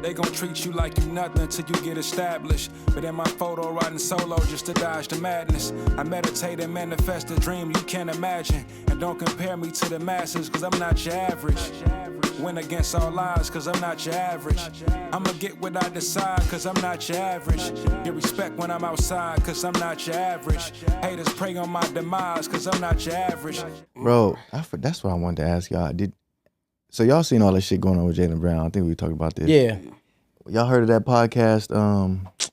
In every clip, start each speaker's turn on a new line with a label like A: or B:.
A: They gon' treat you like you nothing till you get established. But in my photo, riding solo just to dodge the madness. I meditate and manifest a dream you can't imagine. And don't compare me to the masses, cause I'm not your average. Win against all odds, cause I'm not your average. I'ma get what I decide, cause I'm not your average. Get respect when I'm outside, cause I'm not your average. Haters prey on my demise, cause I'm not your average.
B: Bro, that's what I wanted to ask y'all. So y'all seen all this shit going on with Jaylen Brown? I think we talked about this.
C: Yeah.
B: Y'all heard of that podcast,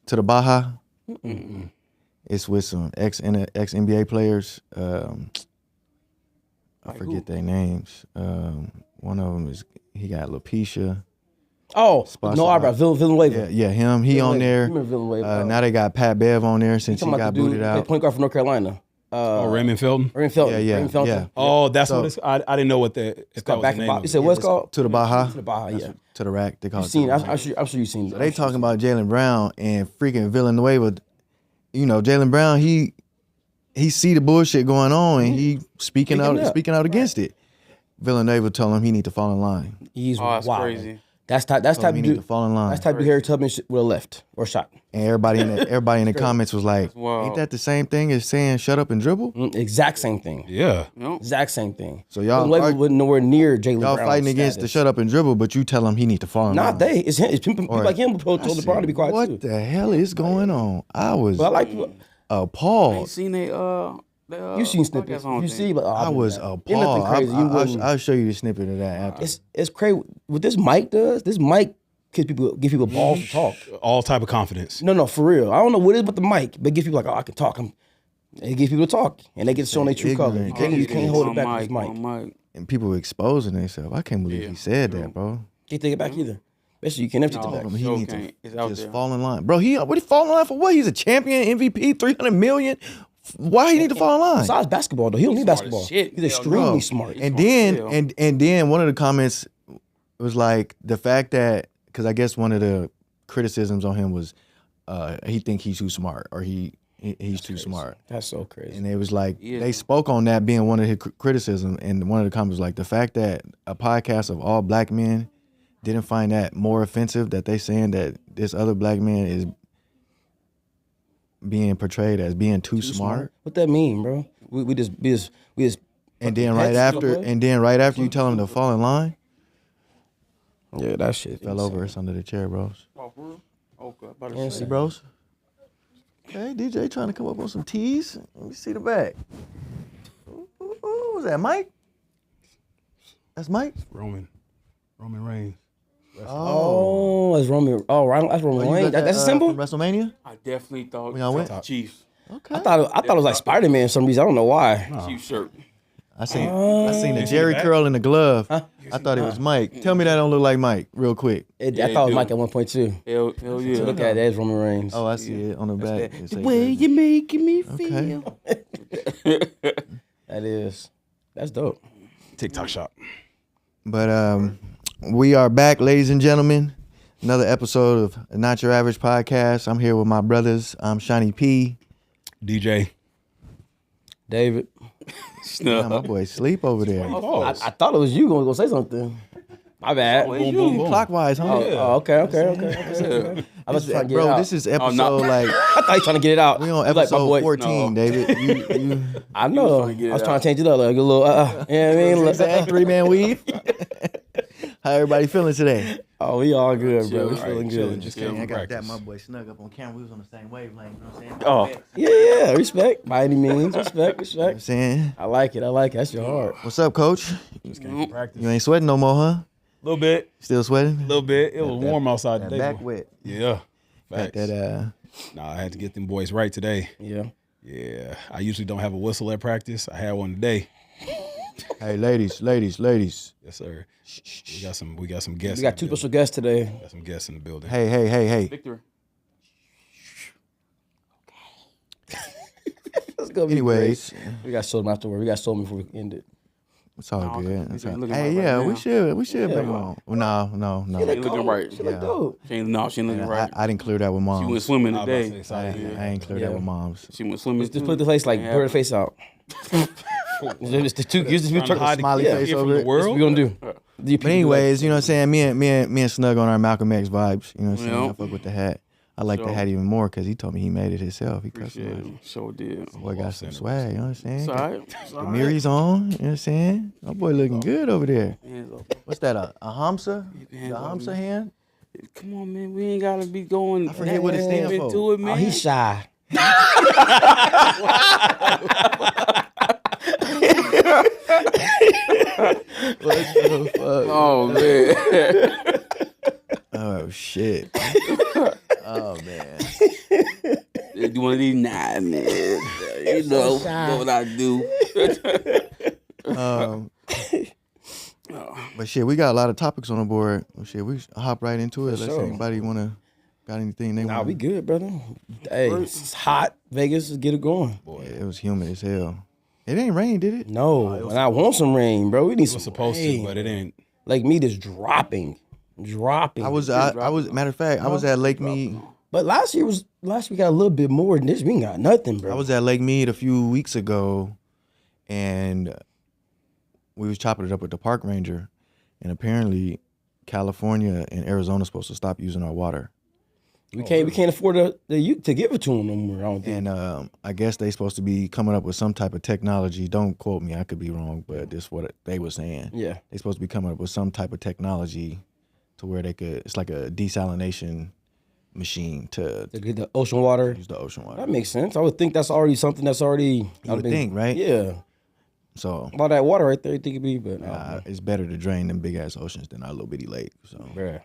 B: To the Baja?
C: Mm-mm.
B: It's with some ex-NBA players. I forget their names. One of them he got Lapisha.
C: Oh, no eyebrow, Villanueva.
B: Yeah, him. He on there. Now they got Pat Bev on there since he got booted out.
C: Point guard from North Carolina.
D: Raymond Felton?
B: Yeah.
D: Oh, that's what it's. I didn't know what it's called.
C: Back in you said what's called?
B: To the Baja.
C: To the Baja, yeah.
B: To the rack. They call it.
C: I'm sure you've seen.
B: So they talking about Jaylen Brown and freaking Villanueva. You know, Jaylen Brown, he see the bullshit going on and he speaking out against it. Villanueva told him he need to fall in line.
C: He's
E: that's
C: wild.
E: crazy.
C: That's type of
B: he need to fall in line.
C: That's type of Harry Tubman shit would have left or shot.
B: And everybody in the comments was like, ain't that the same thing as saying shut up and dribble?
C: Exact same thing.
D: Yeah.
C: Exact same thing.
B: So y'all
C: wasn't nowhere near Jaylen Brown.
B: Y'all fighting against the shut up and dribble, but you tell him he need to fall in line.
C: Not they. It's him. It's people like him who told LeBron to be quiet
B: what
C: too.
B: What the hell is going on? I was appalled.
E: I ain't seen
C: You seen snippets. You see, but
B: I was appalled. I'll show you the snippet of that after.
C: It's crazy. What this mic does, this mic give people balls to talk.
D: All type of confidence.
C: No, for real. I don't know what it is but the mic, but it gives people like, oh, I can talk. It gives people to talk, and they get shown their true color. You can't hold it back with this mic.
B: And people were exposing themselves. I can't believe he said that, bro.
C: Can't take it back either. Especially you can't never take it back.
B: He needs to just fall in line. Bro, he fall in line for what? He's a champion, MVP, $300 million. Why he need to fall in line?
C: Besides basketball, though. He don't need basketball. He's extremely smart.
B: And then one of the comments was like the fact that, because I guess one of the criticisms on him was he think he's too smart or he's too smart.
C: That's so crazy.
B: And it was like they spoke on that being one of his criticisms, and one of the comments was like the fact that a podcast of all black men didn't find that more offensive, that they saying that this other black man is being portrayed as being too smart.
C: What that mean, bro? We just.
B: And then right after you tell him to fall in line.
C: Yeah, that shit
B: fell over. It's under the chair, bros.
E: Oh, for real? Okay, about
B: to see, bros. Okay, DJ trying to come up on some teas. Let me see the back. Ooh, was that Mike? That's Mike?
D: Roman Reigns.
C: Oh, that's Roman. Oh, that's Roman Reigns. That's a symbol.
B: WrestleMania.
E: I definitely thought
B: we all went
E: Chiefs.
B: Okay.
C: I thought it was like Spider-Man for some reason. I don't know why.
E: Chief shirt.
B: I seen the Jerry curl in the glove. Huh? I thought it was Mike. Tell me that don't look like Mike, real quick.
C: I thought it was Mike at one point too.
E: Hell yeah.
C: So look at that, that's Roman Reigns.
B: Oh, I see it on the back.
C: The way you making me feel. That's dope.
D: TikTok shop.
B: But we are back, ladies and gentlemen. Another episode of Not Your Average Podcast. I'm here with my brothers. I'm Shawnee P.
D: DJ.
C: David.
B: Yeah, my boy sleep over there.
C: I thought it was you going to say something. My bad.
B: Boom. Clockwise, huh?
C: Okay. I was trying to get it out.
B: This is episode like...
C: I thought you were trying to get it out.
B: We on episode 14, David. You
C: I know. I was trying to change it up. Like a little, you know what I mean?
B: That 3-man weave. How everybody feeling today?
C: Oh, we all good, bro. We feeling good.
B: Just kidding. I got that. My boy snug up on camera. We was on the same wavelength. You know what I'm saying?
C: Yeah. Respect. By any means. Respect.
B: You know what I'm saying?
C: I like it. That's your heart.
B: What's up, coach? You ain't sweating no more, huh?
D: A little bit.
B: Still sweating?
D: A little bit. It was warm outside today.
B: Back wet.
D: Yeah.
B: Facts.
D: I had to get them boys right today. Yeah. I usually don't have a whistle at practice. I had one today.
B: Hey, ladies.
D: Yes, sir. We got some guests.
C: We got two special guests today.
D: Got some guests in the building.
B: Hey.
E: Victor.
C: Let's go.
B: Anyways,
C: we got to show them afterward. We got to show them before we end it.
B: It's all good. We should bring them on. No.
E: She ain't looking right.
C: She look dope.
E: She ain't looking right.
B: I didn't clear that with moms.
E: She went swimming today.
B: I ain't cleared that with moms.
E: She went swimming.
C: Just put the face like blur the face out. Just the two. Use the smiley face over it.
D: World?
C: What we gonna do?
B: But anyways, you know what I'm saying? Me and Snug on our Malcolm X vibes. You know what I'm saying? I fuck with the hat. I like the hat even more because he told me he made it himself. He customized it.
E: Sure did.
B: Boy got some swag, you know what I'm saying?
E: It's all right.
B: The Miri's on, you know what I'm saying? My boy looking good over there. What's that, a Hamsa? The Hamsa hand?
E: Come on, man. We ain't gotta be going.
B: I forget what it stands for.
E: Into it, man.
C: Oh, he's shy.
B: What the fuck?
E: Oh man.
B: Oh shit. Oh man.
E: You one of these? Nah, man. You know what I do.
B: But shit, we got a lot of topics on the board. Well, shit, we hop right into it. Let's see anybody got anything they want.
C: Nah, we good, brother. Hey, it's hot. Vegas, let's get it going.
B: Boy, it was humid as hell. It ain't rain, did it?
C: No, and I want some rain, bro. We need some
D: supposed
C: rain.
D: to, but it ain't.
C: Lake Mead is dropping.
B: I was matter of fact, I was at Lake Mead.
C: But last year we got a little bit more than this. We ain't got nothing, bro.
B: I was at Lake Mead a few weeks ago, and we was chopping it up with the park ranger, and apparently California and Arizona supposed to stop using our water.
C: We can't afford to give it to them no more. I don't think.
B: And I guess they supposed to be coming up with some type of technology. Don't quote me, I could be wrong, but this is what they were saying.
C: Yeah,
B: they supposed to be coming up with some type of technology to where they could. It's like a desalination machine to
C: get the ocean water.
B: Use the ocean water.
C: That makes sense. I would think that's already something that's already.
B: You would think, right?
C: Yeah.
B: So
C: all that water right there, you think it'd be, but
B: it's better to drain them big ass oceans than our little bitty lake. So,
C: bruh.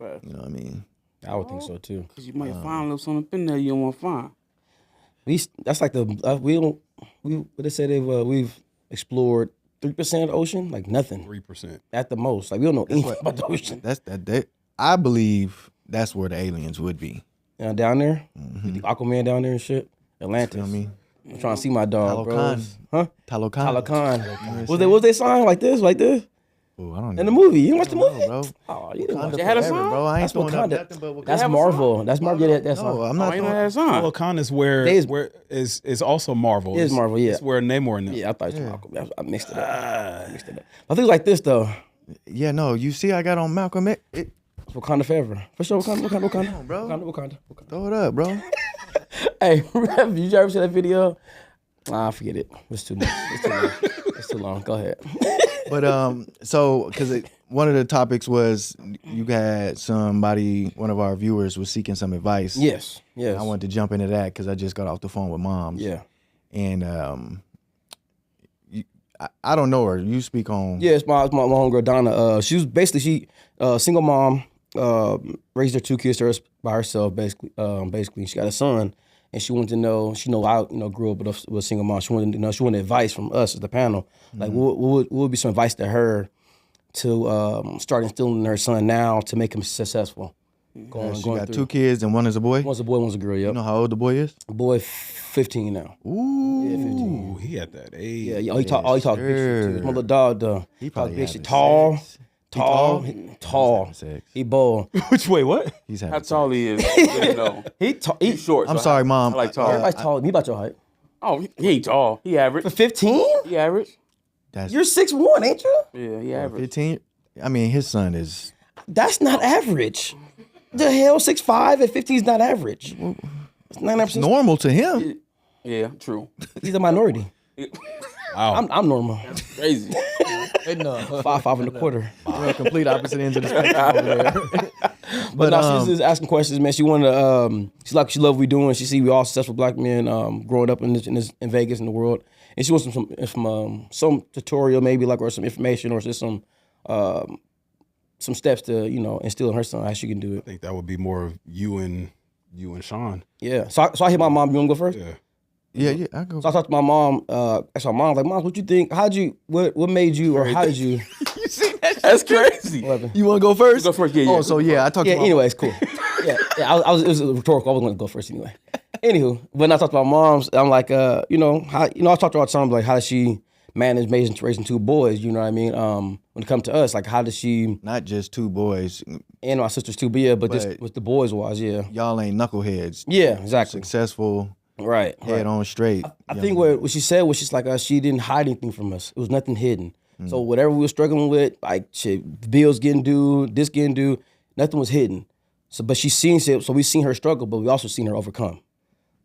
B: You know what I mean?
C: I would think so too.
E: Cause you might find a little something in there you don't want to find.
C: That's like what they say we've explored 3% of the ocean, like nothing.
D: 3%
C: at the most. Like we don't know anything about the ocean.
B: I believe that's where the aliens would be.
C: Down there, the Aquaman down there and shit. Atlantis.
B: You know what I mean?
C: I'm trying to see my dog, bro. Huh?
B: Talokan.
C: Was they sign like this?
B: Oh, I don't know.
C: In the movie, you watch the movie,
B: bro.
C: Oh, you didn't watch
E: They had a song,
B: bro. I ain't
C: That's
B: throwing up
C: Wakanda.
B: nothing but Wakanda.
C: That's Marvel. That's Marvel. Yeah, that's
B: No, I'm not.
E: Ain't that song?
D: Wakanda is where is also Marvel.
C: It is Marvel, yeah.
D: It's where Namor and them.
C: Yeah, I thought it was Malcolm. I mixed it up. I think it's like this though.
B: Yeah, no. You see, I got on Malcolm X.
C: Wakanda forever. For sure, Wakanda.
B: Come on, bro.
C: Wakanda.
B: Throw it up, bro.
C: Hey, you ever see that video? Forget it. It's too much. It's too long. Go ahead.
B: But so because one of the topics was you had one of our viewers was seeking some advice.
C: Yes.
B: I wanted to jump into that because I just got off the phone with moms.
C: Yeah.
B: And I don't know her. You speak on.
C: Yeah, it's my homegirl Donna. She was basically single mom. Raised her 2 kids by herself. Basically, she got a son. And she wanted to know, I grew up with a single mom. She wanted to know, she wanted advice from us as the panel. Like, what would be some advice to her to start instilling in her son now to make him successful?
B: She got 2 kids and one is a boy?
C: One's a boy, one's a girl, yep.
B: You know how old the boy is?
C: The boy 15 now.
B: Ooh.
C: Yeah, 15.
D: Ooh, he at that age.
C: Yeah, he talk big shit too. My little dog, though.
B: He probably
C: big shit.
B: having
C: Tall.
B: sex.
C: Tall.
B: He
C: bold.
D: Which way? What?
B: He's having
E: How tall
B: sex.
E: he is? You know.
C: He's
E: short.
B: I'm sorry, Mom.
E: I like tall.
C: Everybody's tall. He about your height.
E: Oh, he ain't tall. He average.
C: For 15?
E: He average.
C: You're 6'1", ain't you?
E: Yeah, he average.
B: 15? I mean, his son is.
C: That's not average. The hell, 6'5" at 15 is not average. It's 99%.
B: Normal to him.
E: Yeah, true.
C: He's a minority.
D: Wow.
C: I'm normal.
E: Crazy.
C: 5'5" and a quarter.
B: We're on complete opposite ends of the spectrum over there.
C: But no, she's just asking questions, man. She wanted to, she love what we doing. She see we all successful black men growing up in Vegas, in the world. And she wants some tutorial maybe, like, or some information, or just some steps to, instill in her son how she can do it.
D: I think that would be more of you and Sean.
C: Yeah. So I hit my mom. You want to go first?
D: Yeah.
B: Yeah, I go.
C: So I talked to my mom. Asked my mom, like, Mom, what you think? What made you, or how did you?
E: You see that? That's crazy.
B: You want to go first?
E: Go first, yeah.
B: Oh, so yeah, I talked to my
C: anyways, cool. yeah. It was rhetorical. I was going to go first anyway. Anywho, when I talked to my moms, I'm like, I talked to her all the time, like, how does she manage raising 2 boys? You know what I mean? When it comes to us, like, how does she?
B: Not just 2 boys.
C: And my sisters too, but yeah, but just with the boys was, yeah.
B: Y'all ain't knuckleheads.
C: Yeah, exactly.
B: Successful.
C: Right.
B: Head on straight.
C: I think what she said was just like she didn't hide anything from us. It was nothing hidden. So whatever we were struggling with, like shit, bills getting due, this getting due, nothing was hidden. So, but she's seen it. So we seen her struggle, but we also seen her overcome.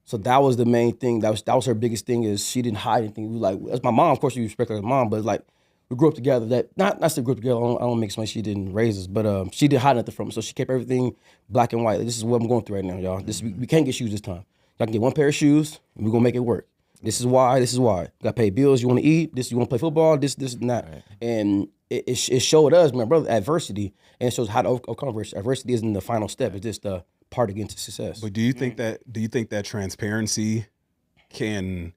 C: So that was the main thing. That was her biggest thing, is she didn't hide anything. We like, as my mom, of course, we respect her as mom, but like we grew up together. That not to grew up together. I don't make sense. She didn't raise us, but she didn't hide nothing from us. So she kept everything black and white. Like, this is what I'm going through right now, y'all. We can't get shoes this time. Y'all can get one pair of shoes, and we're gonna make it work. This is why. This is why. You got to pay bills. You want to eat. This. You want to play football. This, and that. Right. And it showed us, my brother, adversity, and it shows how to overcome adversity. Adversity isn't the final step. It's just the part against success.
D: But do you think that transparency can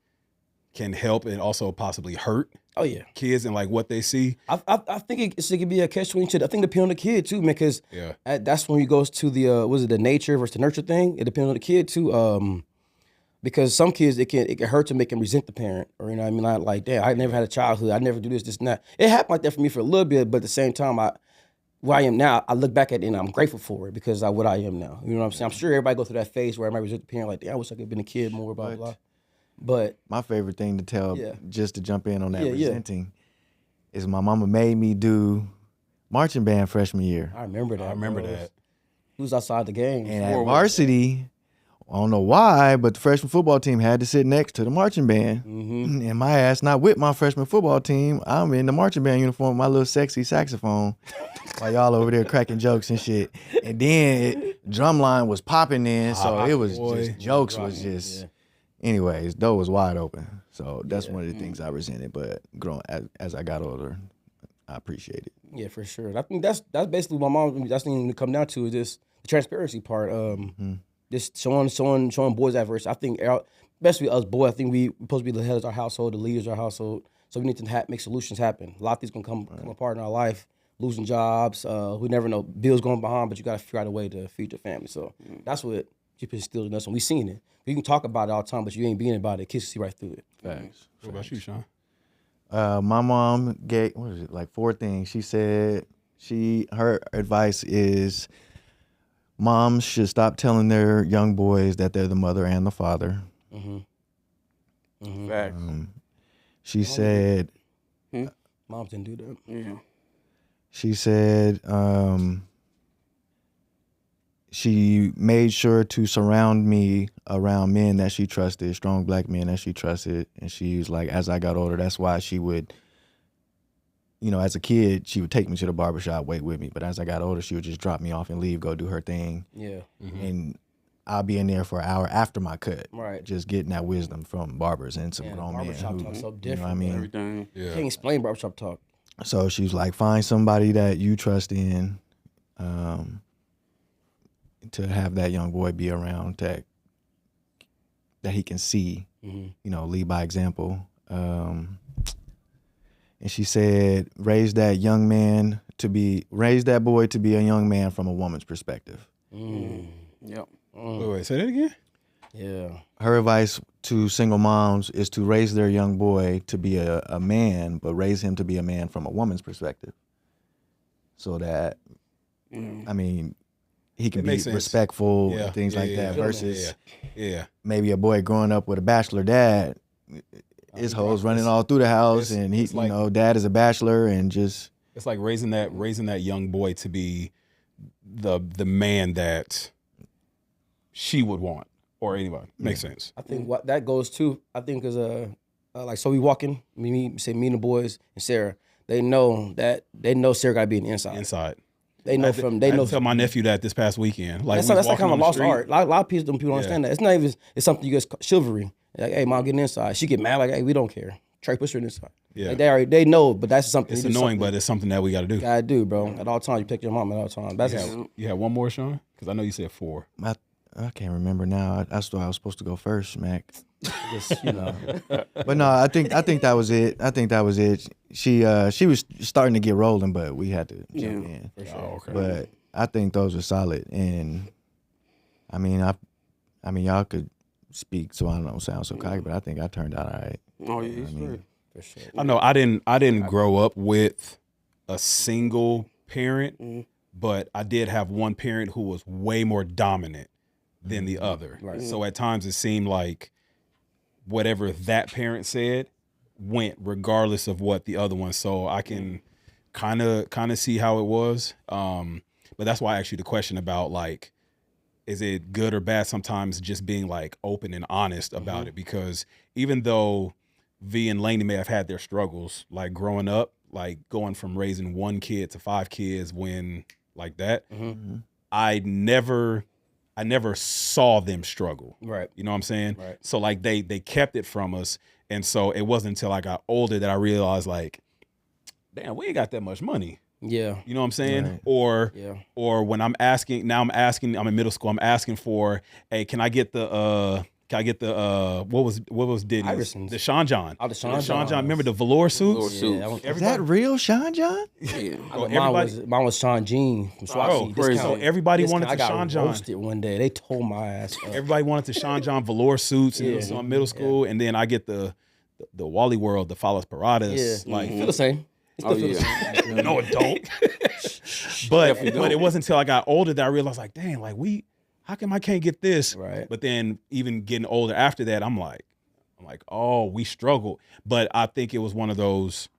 D: help and also possibly hurt?
C: Oh yeah,
D: kids and like what they see.
C: I think it could be a catch-22. I think it depends on the kid too, man. Because that's when he goes to the the nature versus the nurture thing. It depends on the kid too. Because some kids it can hurt to make them resent the parent, or you know what I mean, like damn, I never had a childhood. I never do this and that. It happened like that for me for a little bit, but at the same time, where I am now, I look back at it and I'm grateful for it because of what I am now. You know what I'm saying? I'm sure everybody goes through that phase where I might resent the parent, like damn, I wish I could have been a kid more, blah blah. But
B: my favorite thing to tell, just to jump in on that resenting, is my mama made me do marching band freshman year.
C: I remember that.
D: I remember that.
C: He was outside the game.
B: And at varsity, I don't know why, but the freshman football team had to sit next to the marching band. Mm-hmm. And my ass not with my freshman football team. I'm in the marching band uniform with my little sexy saxophone while y'all over there cracking jokes and shit. And then drumline was popping in, so it was just jokes was just... Anyways, door was wide open. So that's one of the things I resented. But growing as I got older, I appreciate it.
C: Yeah, for sure. I think that's basically what my mom. That's the thing to come down to is just the transparency part. Just showing boys adversity. I think, especially us boys, I think we supposed to be the heads of our household, the leaders of our household. So we need to make solutions happen. A lot of things gonna come apart in our life. Losing jobs, we never know. Bills going behind, but you got to figure out a way to feed your family. So that's what keep instilled in us, and we seen it. You can talk about it all the time, but you ain't being about it. Kids see right through it.
B: Thanks.
D: What about you, Sean?
B: My mom gave, what is it, like 4 things. She said her advice is moms should stop telling their young boys that they're the mother and the father.
E: Facts.
B: She said...
C: Moms didn't do that.
E: Yeah.
B: She said she made sure to surround me around men that she trusted, strong black men that she trusted. And she was like, as I got older, that's why she would, you know, as a kid, she would take me to the barbershop, wait with me. But as I got older, she would just drop me off and leave, go do her thing.
C: Yeah.
B: And I'll be in there for an hour after my cut.
C: Right.
B: Just getting that wisdom from barbers and some grown men.
C: Barbershop talk so different.
B: You know what I mean?
E: Everything.
C: Yeah. Can't explain barbershop talk.
B: So she was like, find somebody that you trust in, to have that young boy be around that he can see, you know, lead by example. And she said, raise that boy to be a young man from a woman's perspective.
E: Yep.
D: Wait, say that again?
C: Yeah.
B: Her advice to single moms is to raise their young boy to be a man, but raise him to be a man from a woman's perspective. So that, I mean, he can be respectful and things like that versus maybe a boy growing up with a bachelor dad, his hoes running all through the house and he, like, you know, dad is a bachelor and just.
D: It's like raising that young boy to be the man that she would want or anybody. Makes sense.
C: I think what that goes to, I think is like, so we walking, me and the boys and Sarah, they know Sarah got to be in the inside. They know I tell
D: my nephew that this past weekend. Like
C: that's like kind of a lost art. A lot of people don't understand that. It's not even. It's something you guys chivalry. Like, hey, mom, get inside. She get mad. Like, hey, we don't care. Trey, push her inside. Yeah, like they know, but that's something.
D: It's annoying, but it's something that we got to do.
C: Gotta do, bro. At all times, you protect your mom at all times. That's
D: you have one more, Sean? Because I know you said 4.
B: I can't remember now. I thought I was supposed to go first, Mac. Just, you know. But no, I think that was it. She was starting to get rolling, but we had to jump in.
C: For sure.
D: Okay.
B: But I think those are solid, and I mean y'all could speak, so I don't sound so cocky, but I think I turned out all right.
E: Oh yeah, for sure.
D: I know I didn't grow up with a single parent, but I did have one parent who was way more dominant than the other. Right. So at times it seemed like whatever that parent said went regardless of what the other one. So I can kind of see how it was. But that's why I asked you the question about like, is it good or bad sometimes just being like open and honest about it? Because even though V and Lainey may have had their struggles, like growing up, like going from raising one kid to 5 kids when like that, I never saw them struggle.
C: Right.
D: You know what I'm saying?
C: Right.
D: So like they kept it from us. And so it wasn't until I got older that I realized like, damn, we ain't got that much money.
C: Yeah.
D: You know what I'm saying?
B: Right.
D: Or when I'm asking, I'm in middle school, I'm asking for, hey, can I get the what was Diddy's?
C: Iversons.
D: The Sean John.
C: Oh, the Sean Johns.
D: Remember the velour suits?
E: Velour
C: Yeah, that was,
B: Is that real, Sean John?
E: Yeah.
C: mine was Sean Jean from Swati.
E: crazy.
D: So everybody wanted
C: I
D: the
C: got
D: Sean John.
C: roasted one day. They tore my ass up.
D: Everybody wanted the Sean John velour suits in middle school, and then I get the Wally World, the Falas Paradas.
C: Yeah.
D: Like
C: Feel the same.
E: Oh yeah.
D: no, it don't. but it wasn't until I got older that I realized, like, dang, like how come I can't get this?
C: Right.
D: But then even getting older after that, I'm like, oh, we struggled. But I think it was one of those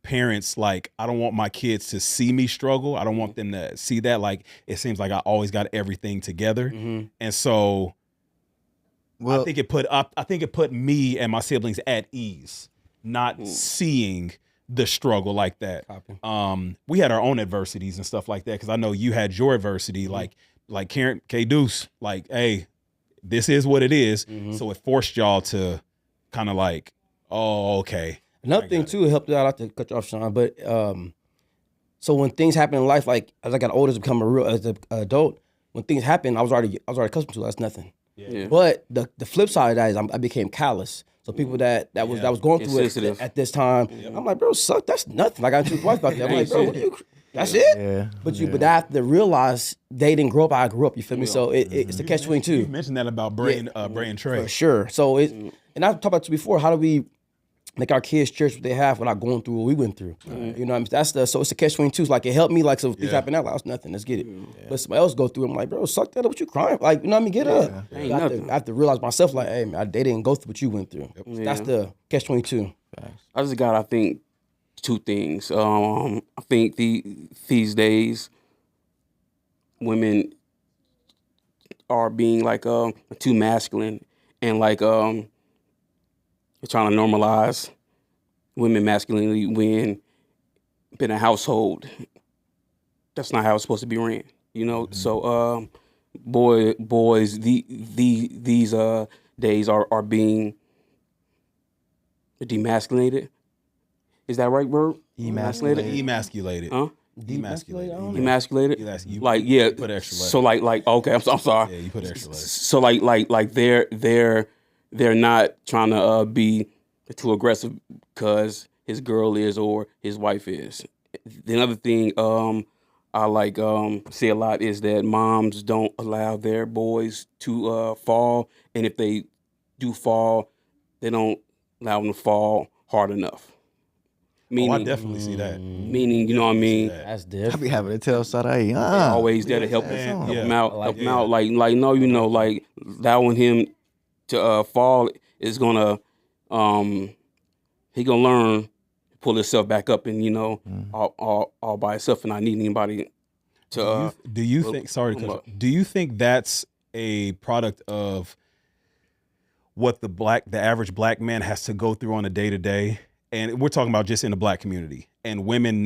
D: parents, like, I don't want my kids to see me struggle. I don't want them to see that. Like, it seems like I always got everything together. And so
B: Well,
D: I think it put me and my siblings at ease, not seeing the struggle like that.
C: Copy.
D: We had our own adversities and stuff like that, because I know you had your adversity, like Karen K Deuce, like, hey, this is what it is. So it forced y'all to kind of like, oh, okay.
C: Another thing too, it helped out. I have to cut you off, Sean. But so when things happen in life, like as I got older, to become as an adult, when things happen, I was already accustomed to it. That's nothing.
E: Yeah.
C: But the flip side of that is I became callous. So people that was going through it at this time, I'm like, bro, suck. That's nothing. Like I told wife about that. I'm like, bro, what are you? That's it.
B: Yeah.
C: But but I have to realize they didn't grow up how I grew up. You feel me? So it's the catch-22.
D: You mentioned that about Bray and Trey.
C: For sure. So and I talked about this before. How do we make our kids cherish what they have without going through what we went through? You know what I mean? So it's a catch-22. It's like it helped me. Like so, if things happen now, like it's nothing. Let's get it. But somebody else go through. I'm like, bro, suck that up. What you crying? Like you know what I mean? Get up.
E: Ain't
C: I
E: nothing.
C: have to realize myself. Like, hey, man, they didn't go through what you went through. That's the catch-22.
E: I just got, I think, 2 things. I think these days, women are being like too masculine, and like they're trying to normalize women masculinity when in a household that's not how it's supposed to be ran. You know, so boys these days are being demasculated. Is that right word?
D: Emasculated.
E: Huh?
D: Demasculated.
E: Emasculated.
D: You
E: Like yeah.
D: put extra letter.
E: So like okay, I'm sorry.
D: Yeah, you put extra letter.
E: So like they're not trying to be too aggressive because his girl is or his wife is. The other thing I like see a lot is that moms don't allow their boys to fall, and if they do fall, they don't allow them to fall hard enough. Meaning,
D: I definitely see that.
E: meaning, you know what I mean?
C: That's
B: I
C: different.
B: be having to tell Sarai,
E: Always there to help
D: man.
E: him
D: Yeah.
E: out, help him out. Like no, you know, like allowing him to fall is gonna he gonna learn to pull himself back up, and you know, all by himself, and not need anybody to.
D: Do you think? Sorry to cut you off. Do you think that's a product of what the average black man has to go through on a day to day? And we're talking about just in the black community, and women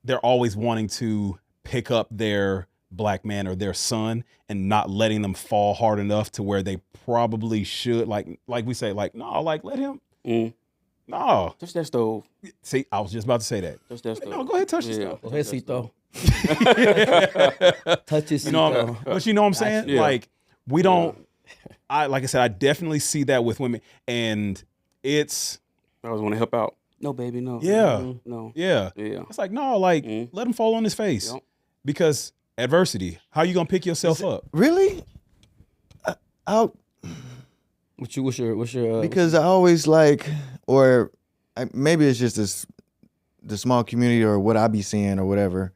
D: they're always wanting to pick up their black man or their son and not letting them fall hard enough to where they probably should. Like we say, like, no, like let him. No.
E: Touch that stove.
D: See, I was just about to say that.
E: Touch that stove.
D: No, go ahead, touch the stuff.
C: Go ahead, Cito. Touch his
D: You know,
C: Cito.
D: but you know what I'm saying?
E: Yeah.
D: Like we don't. Like I said, I definitely see that with women, and it's.
E: I always want to help out. No, baby, no.
D: Yeah.
E: No.
D: Yeah.
E: Yeah.
D: It's like, no, like, let him fall on his face.
E: Yep.
D: Because adversity, how you going to pick yourself up?
B: really?
C: What's your
B: Because I always like, or maybe it's just the small community or what I be seeing or whatever.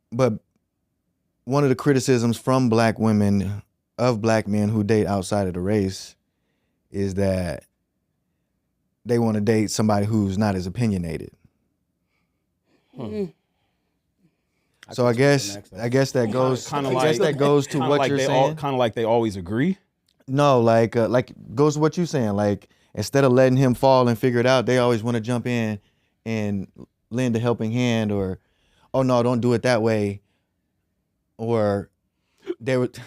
B: But one of the criticisms from black women of black men who date outside of the race is that they want to date somebody who's not as opinionated. So I guess that goes
D: Kinda
B: I
D: like-
B: guess that goes to what you're saying.
D: Kind of like they always agree.
B: No, like goes to what you're saying. Like instead of letting him fall and figure it out, they always want to jump in and lend a helping hand, or oh no, don't do it that way, or they would.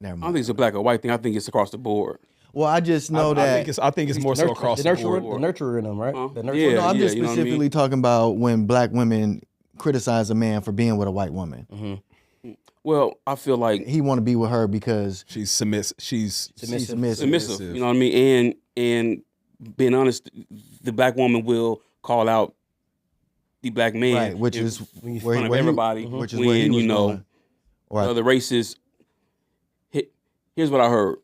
B: Never
E: I don't
B: mind.
E: think it's a black or white thing. I think it's across the board.
B: Well, I just know that.
D: I think it's more so across the board.
C: The nurturer in them, right?
E: Huh?
C: The nurturer.
E: Yeah.
B: No, I'm just
E: you know what I
B: specifically
E: mean?
B: talking about when black women criticize a man for being with a white woman.
E: Well, I feel like
B: He want to be with her because
D: She's submissive. She's
B: she's
E: submissive.
B: submissive.
E: You know what I mean? And being honest, the black woman will call out the black man,
B: Right, which
E: in
B: is
E: front
B: where
E: of
B: he-
E: everybody.
B: which is
E: when
B: where he was
E: you know
B: going. Or
E: the other races. Here's what I heard.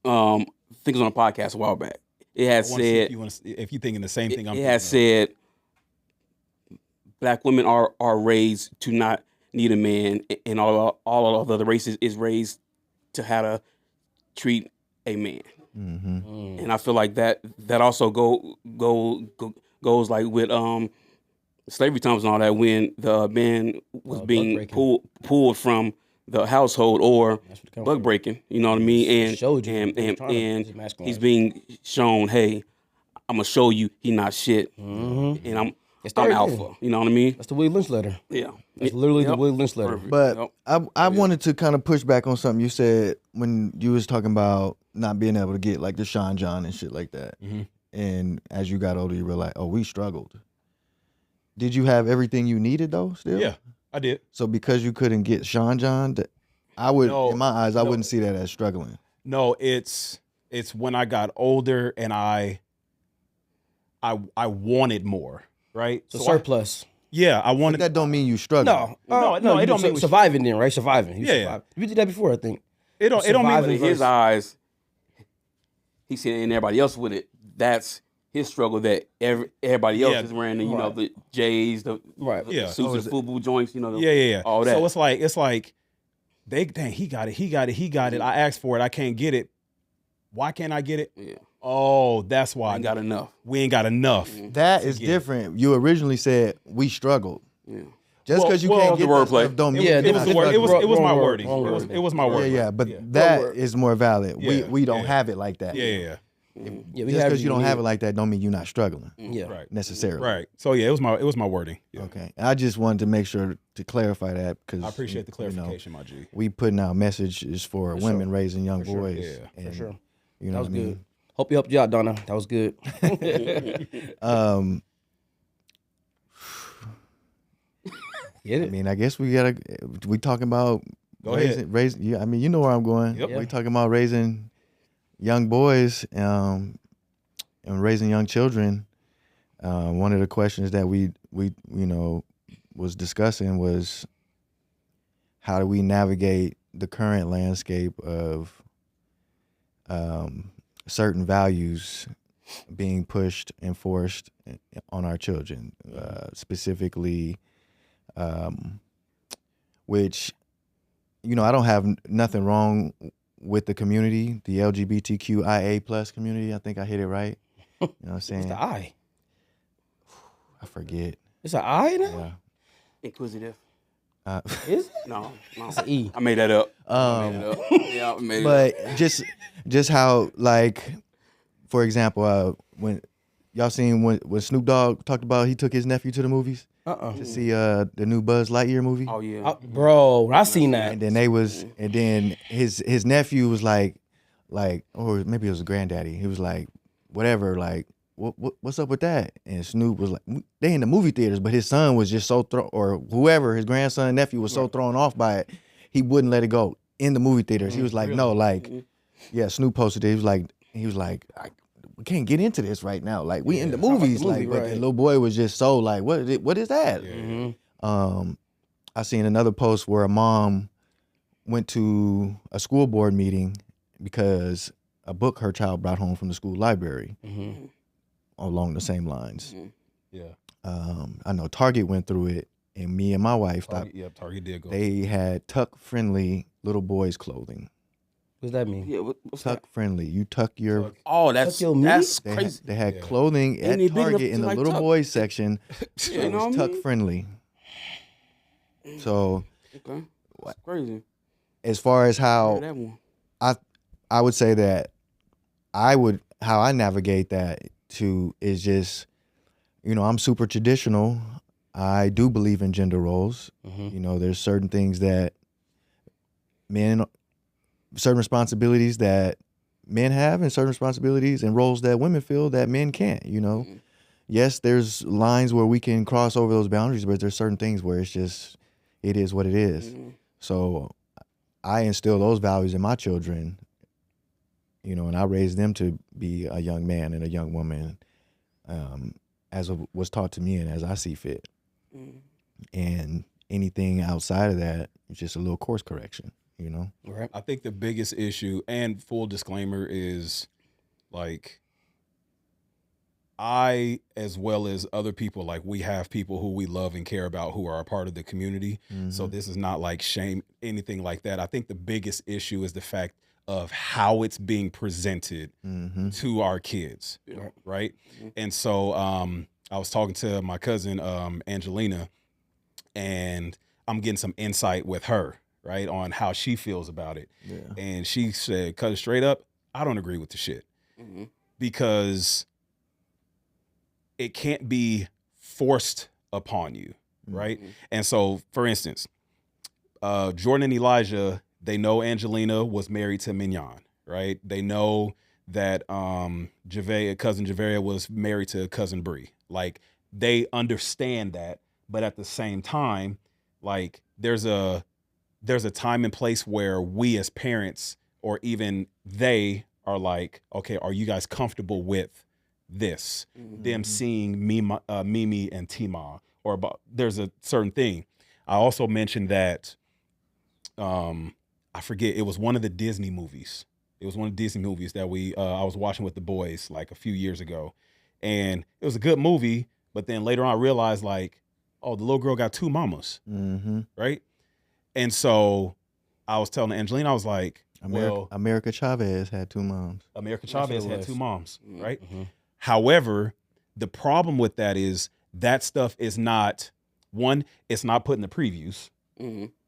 E: I think it was on a podcast a while back. It had
D: I wanna see
E: said
D: if you thinking the same thing I'm
E: it
D: thinking.
E: had
D: of.
E: said black women are raised to not need a man, and all of the other races is raised to how to treat a man. And I feel like that also goes like with slavery times and all that, when the man was being
C: breaking.
E: pulled from the household or
C: That's what it comes
E: bug
C: from.
E: breaking, you know what I mean? And
C: Showed you.
E: and
C: They was
E: and,
C: trying to
E: and
C: demasculinize.
E: he's being shown, hey, I'm gonna show you he not shit,
C: Mm-hmm.
E: and I'm
C: everything.
E: alpha. You know what I mean?
C: That's the Willie Lynch letter.
E: Yeah,
C: That's literally the
E: Yep.
C: Willie Lynch letter.
E: Perfect.
B: But
E: Yep.
B: I wanted to kind of push back on something you said when you was talking about not being able to get like the Sean John and shit like that. And as you got older, you realized, oh, we struggled. Did you have everything you needed though? Still,
D: Yeah, I did.
B: So because you couldn't get Sean John, I would,
D: No,
B: in my eyes, I
D: no.
B: wouldn't see that as struggling.
D: No, it's when I got older and I wanted more, right?
C: So
D: I-
C: surplus.
D: yeah, I
B: But
D: wanted.
B: that don't mean you struggle.
D: No, it
C: you
D: don't
C: do
D: mean we-
C: surviving then, right? Surviving. You
D: Yeah, yeah.
C: survived. You did that before, I think.
D: It don't
E: But
D: mean.
E: in his eyes, he's seeing everybody else with it. That's his struggle that everybody else
D: Yeah.
E: is wearing. And, you know,
C: Right.
E: the J's, the
C: Right.
D: Yeah.
E: suits and FUBU joints. You know,
D: Yeah.
E: all that.
D: So it's like, dang, he got it. I asked for it. I can't get it. Why can't I get it?
E: Yeah.
D: Oh, that's why.
E: I ain't got enough.
D: We ain't got enough.
B: That is different. You originally said we struggled.
E: Yeah.
B: Just because you can't
E: the
B: get that
E: wordplay.
B: stuff don't mean
C: Yeah,
D: It was the word. It was my
C: Wrong word,
D: wording.
C: wrong
D: It was,
C: word.
D: it was my word.
B: Yeah, but
D: yeah.
B: that is more valid.
D: Yeah,
B: We don't
D: yeah.
B: have it like that.
D: Yeah.
C: Yeah, we
B: Just
C: have
B: because you don't have it like that don't mean you're not struggling
C: Yeah.
D: Right.
B: necessarily.
D: Right. So yeah, it was my wording. Yeah.
B: Okay. I just wanted to make sure to clarify that because
D: I appreciate the clarification, my G.
B: we putting out messages for women raising young
C: sure.
B: boys.
D: Yeah,
B: and,
C: For sure.
B: You know
C: That was
B: what I mean?
C: good. Hope you helped you out, Donna. That was good. Get
B: I
C: it?
B: mean, I guess we talking about
D: Go ahead.
B: raising. Yeah, I mean, you know where I'm going.
D: Yep.
B: We talking about raising young boys and raising young children. One of the questions that we was discussing was how do we navigate the current landscape of certain values being pushed and forced on our children, specifically, which, I don't have nothing wrong with the community, the LGBTQIA plus community. I think I hit it right. You know what I'm saying?
C: It's the I.
B: I forget.
C: It's an I now?
B: Yeah.
E: Inquisitive.
C: Is it?
E: No.
C: It's an E.
E: I made that up. I made it up. Yeah, I made it up.
B: But just how, like, for example, when y'all seen when Snoop Dogg talked about he took his nephew to the movies to see the new Buzz Lightyear movie.
E: Oh, yeah.
C: Bro, I seen that.
B: And then his nephew was like, or maybe it was a granddaddy. He was like, whatever, like, what's up with that? And Snoop was like, they in the movie theaters, but his son was just so or whoever, his grandson, nephew was so thrown off by it, he wouldn't let it go in the movie theaters. He was like, no, like, yeah, Snoop posted it. He was like, we can't get into this right now. Like, we in the movies,
C: movie,
B: but the
C: right.
B: little boy was just so like, what is that? I seen another post where a mom went to a school board meeting because a book her child brought home from the school library along the same lines.
D: Yeah.
B: I know Target went through it, and me and my wife thought
D: Target did go.
B: they had tuck-friendly little boys' clothing.
C: What's that mean?
E: Yeah, what's
B: Tuck
E: that?
B: friendly. You tuck your.
E: Oh, that's
C: your meat?
E: crazy.
B: They had clothing
E: Ain't
B: at
E: he big enough
B: Target
E: to
B: in the
E: like
B: little
E: tuck?
B: boys section.
E: Yeah,
B: It
E: you know
B: was
E: what I
B: tuck
E: mean?
B: friendly. So
E: Okay, that's crazy.
B: as far as
E: Heard
B: how
E: that one.
B: I would say that how I navigate that too is just, I'm super traditional. I do believe in gender roles. There's certain things that certain responsibilities that men have and certain responsibilities and roles that women feel that men can't, Yes, there's lines where we can cross over those boundaries, but there's certain things where it is what it is. So I instill those values in my children, and I raise them to be a young man and a young woman, as was taught to me and as I see fit. And anything outside of that is just a little course correction,
C: Right.
D: I think the biggest issue, and full disclaimer, is like I, as well as other people, like we have people who we love and care about who are a part of the community. So this is not like shame, anything like that. I think the biggest issue is the fact of how it's being presented to our kids, right? And so I was talking to my cousin Angelina, and I'm getting some insight with her, right, on how she feels about it. And she said, cut it straight up, I don't agree with the shit. Because it can't be forced upon you, right? And so, for instance, Jordan and Elijah, they know Angelina was married to Mignon, right? They know that cousin Javeria was married to cousin Bree. Like, they understand that, but at the same time, like, there's a time and place where we as parents, or even they, are like, okay, are you guys comfortable with this? Them seeing Mimi and Tima, or about, there's a certain thing. I also mentioned that I forget, it was one of the Disney movies. It was one of the Disney movies that I was watching with the boys like a few years ago. And it was a good movie, but then later on I realized, like, oh, the little girl got two mamas, right? And so I was telling Angelina, I was like,
B: America Chavez had two moms.
D: America Chavez had two moms, right? However, the problem with that is that stuff is not, one, it's not put in the previews,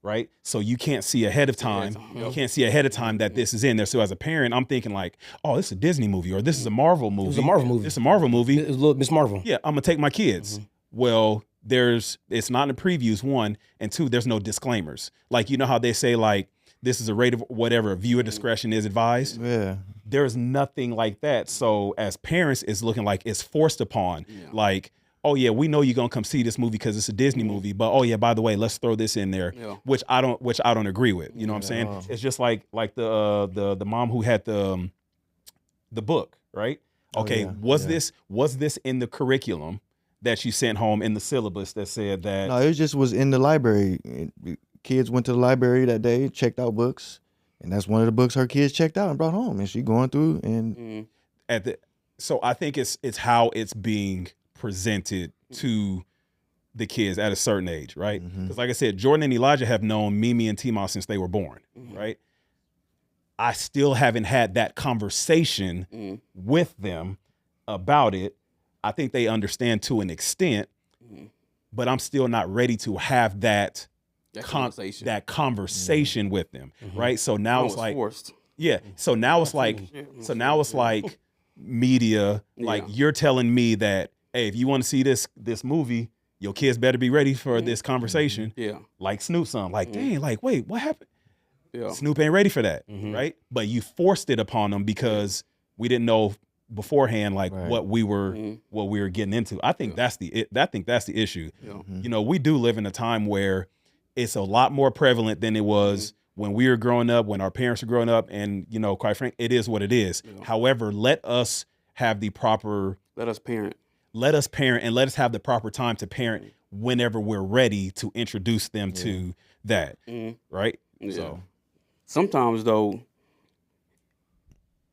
D: right? So you can't see ahead of time. You can't see ahead of time that this is in there. So as a parent, I'm thinking like, oh, this is a Disney movie, or this is a Marvel movie.
C: It's a Marvel movie.
D: This is a Marvel movie.
C: It's a little Miss Marvel.
D: Yeah, I'm gonna take my kids. Well, it's not in the previews, one, and two, there's no disclaimers. Like, you know how they say, like, this is a rated whatever, viewer discretion is advised.
B: Yeah.
D: There's nothing like that. So as parents, it's looking like it's forced upon. Like, oh yeah, we know you're gonna come see this movie because it's a Disney movie, but oh yeah, by the way, let's throw this in there, which I don't agree with. You know what I'm saying? It's just like the mom who had the book, right? Okay, was this in the curriculum that you sent home in the syllabus that said that?
B: No, it just was in the library. Kids went to the library that day, checked out books, and that's one of the books her kids checked out and brought home, and she going through and
D: so I think it's how it's being presented to the kids at a certain age, right? Because like I said, Jordan and Elijah have known Mimi and Tima since they were born, right? I still haven't had that conversation with them about it. I think they understand to an extent, but I'm still not ready to have that conversation with them, right? So now it's like,
E: forced.
D: So now it's like media, like you're telling me that, hey, if you want to see this movie, your kids better be ready for this conversation. Like Snoop song, like, dang, like, wait, what happened? Snoop ain't ready for that, right? But you forced it upon them because we didn't know beforehand, like what we were getting into. I think that's the issue. You know, we do live in a time where it's a lot more prevalent than it was when we were growing up, when our parents were growing up, and, you know, quite frankly, it is what it is. However, let us have the proper...
E: Let us parent,
D: and let us have the proper time to parent whenever we're ready to introduce them to that, right? So
E: sometimes, though,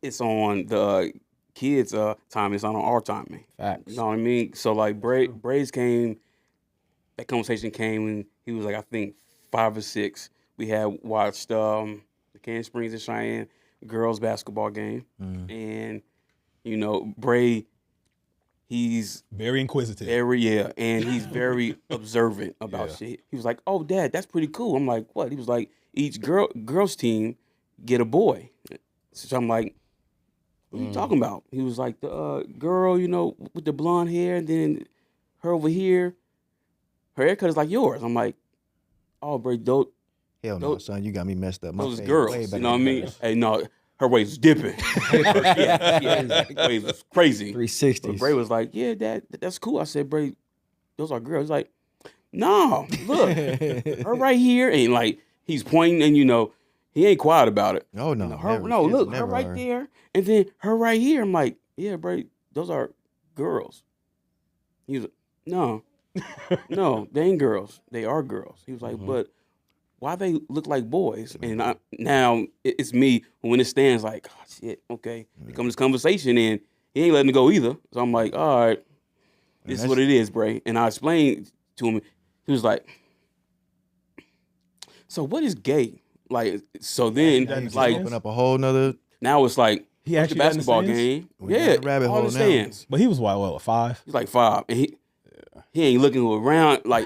E: it's on the kids' time. It's not on our timing.
C: Facts.
E: You know what I mean? So, like, Braids came... That conversation came when he was like, I think 5 or 6. We had watched the Can Springs in Cheyenne. girls basketball game, and you know, Bray, he's
D: Very inquisitive.
E: and he's very observant about shit. He was like, "Oh, Dad, that's pretty cool." I'm like, "What?" He was like, "Each girls team get a boy." So I'm like, "What are you talking about?" He was like, "The girl, you know, with the blonde hair, and then her over here, her haircut is like yours." I'm like, "Oh, bro,
B: Hell no, son, you got me messed up. My
E: those
B: fade
E: girls,
B: way
E: you
B: better
E: know what I
B: than
E: mean?"
B: hers.
E: Hey, no, her waist was dipping. yeah, waist was crazy.
C: 360s.
E: But Bray was like, "Yeah, Dad, that's cool." I said, "Bray, those are girls." He's like, "No, look, her right here," and like he's pointing, and you know, he ain't quiet about it.
B: Oh no,
E: You know, her,
B: never.
E: no,
B: Kids
E: look, her
B: never
E: right
B: are.
E: there, and then her right here. I'm like, "Yeah, Bray, those are girls." He was like, "No, no, they ain't girls. They are girls." He was like, "But why they look like boys?" And now it's me when it stands like, "Oh shit, okay." Become this conversation, and he ain't letting it go either. So I'm like, "All right, this is what it is, Bray." And I explained to him. He was like, "So what is gay?" Like, so then,
D: that understands?
E: like,
B: Open up a whole nother.
E: now it's like,
D: He
E: what's the
D: actually
E: basketball
D: understands?
E: game.
B: We down
E: Yeah,
B: the rabbit
E: all
B: hole now.
E: understands.
D: But he was what, 5?
E: He's like 5, and he ain't looking around, like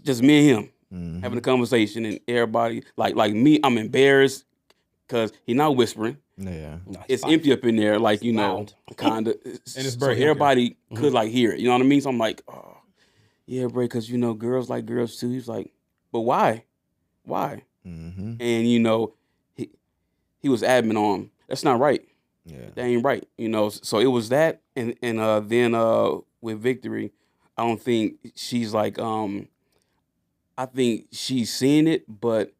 E: just me and him having a conversation, and everybody like me. I'm embarrassed because he not whispering.
B: Yeah.
C: No,
E: It's
C: fine.
E: empty up in there, like you know,
C: loud.
E: kind of.
D: it's
E: So
D: very empty.
E: everybody could like hear it. You know what I mean? So I'm like, oh, yeah, bro, because you know, girls like girls too. He's like, but why?
B: Mm-hmm.
E: And you know, he was adamant on that's not right.
B: Yeah.
E: That ain't right. You know, so it was that, and then with Victory, I don't think she's like I think she's seen it, but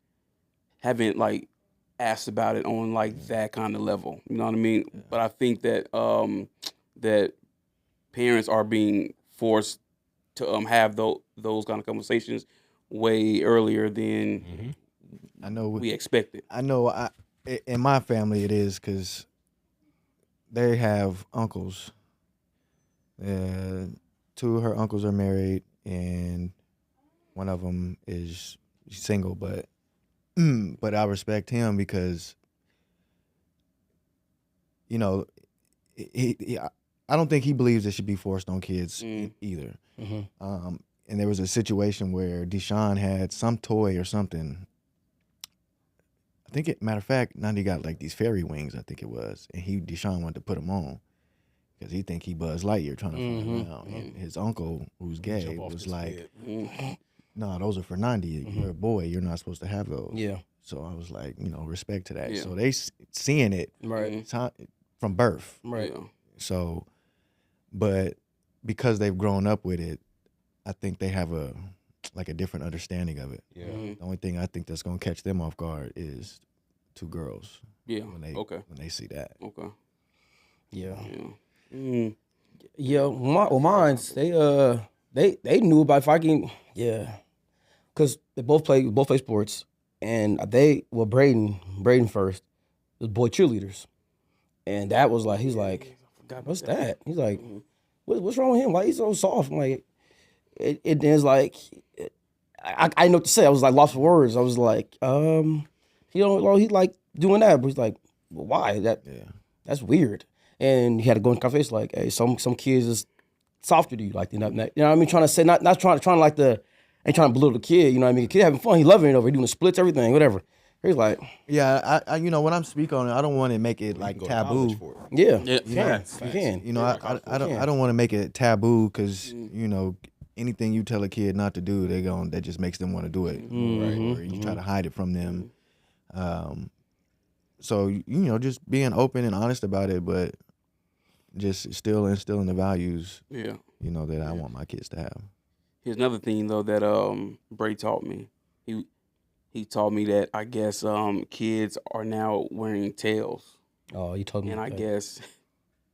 E: haven't like asked about it on like that kind of level. You know what I mean? Yeah. But I think that that parents are being forced to have those kind of conversations way earlier than
B: I know
E: we expected.
B: I know. In my family, it is because they have uncles. 2 of her uncles are married, and one of them is single. But but I respect him because you know I don't think he believes it should be forced on kids either.
C: Mm-hmm.
B: And there was a situation where Deshaun had some toy or something. I think matter of fact, Nandi got like these fairy wings, I think it was, and Deshaun wanted to put them on because he think he Buzz Lightyear trying to fly around. And his uncle, who's gay, was like, "No, those are for Nandi. You're a boy. You're not supposed to have those."
C: Yeah.
B: So I was like, respect to that.
E: Yeah.
B: So they seeing it
C: Right.
B: from birth.
C: Right.
E: Yeah.
B: So, but because they've grown up with it, I think they have a different understanding of it.
D: Yeah.
B: The only thing I think that's gonna catch them off guard is 2 girls.
E: Yeah.
B: When they see that.
E: Okay.
C: Yeah.
E: Yeah.
C: Yeah. Mine's they knew about fucking because they both play sports, and Braden first was boy cheerleaders, and that was like he's like, what's that? He's like, what's wrong with him? Why he's so soft? I'm like, it is like, I didn't know what to say. I was like lost for words. I was like, he like doing that, but he's like, well, why? That's weird. And he had to go in the face like, hey, some kids is softer to you, like you know what I mean? Trying to say not trying to like ain't trying to belittle the kid, you know what I mean? The kid having fun, he loving it over, he doing the splits, everything, whatever. He's like,
B: yeah, I when I'm speaking on it, I don't want to make it like taboo.
C: yeah,
E: Yeah.
C: you can.
B: You know, I don't want to make it taboo because anything you tell a kid not to do, that just makes them want to do it, right? Or you try to hide it from them. So just being open and honest about it, but just still instilling the values,
E: Yeah.
B: that I want my kids to have.
E: Here's another thing though that Bray taught me. He taught me that I guess kids are now wearing tails,
C: Oh, you told me.
E: and I guess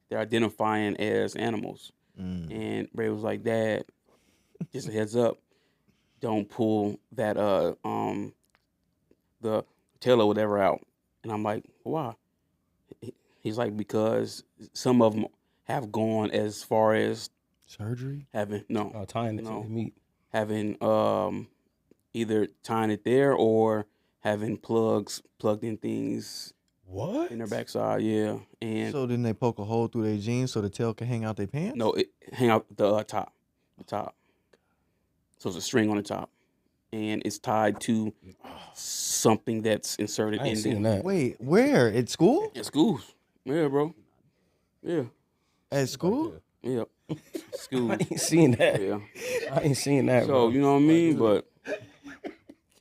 E: they're identifying as animals. And Bray was like, "Dad, just a heads up, don't pull that the tail or whatever out." And I'm like, "Why?" He's like, "Because some of them have gone as far as
B: Surgery?
E: having
C: tying it
E: no.
C: to the meat.
E: having either tying it there or having plugged in things
D: What?
E: in their backside. Yeah, and
B: So then they poke a hole through their jeans so the tail can hang out their pants?
E: no, it hang out the top. So it's a string on the top, and it's tied to something that's inserted
C: I ain't
E: in
C: seen
E: there.
C: that.
B: Wait, where? At school?
E: At schools, yeah, bro, yeah,
B: At school?
E: yeah, schools,
C: I ain't seen that.
E: yeah.
C: I ain't seen that,
E: So
C: bro.
E: you know what I mean, but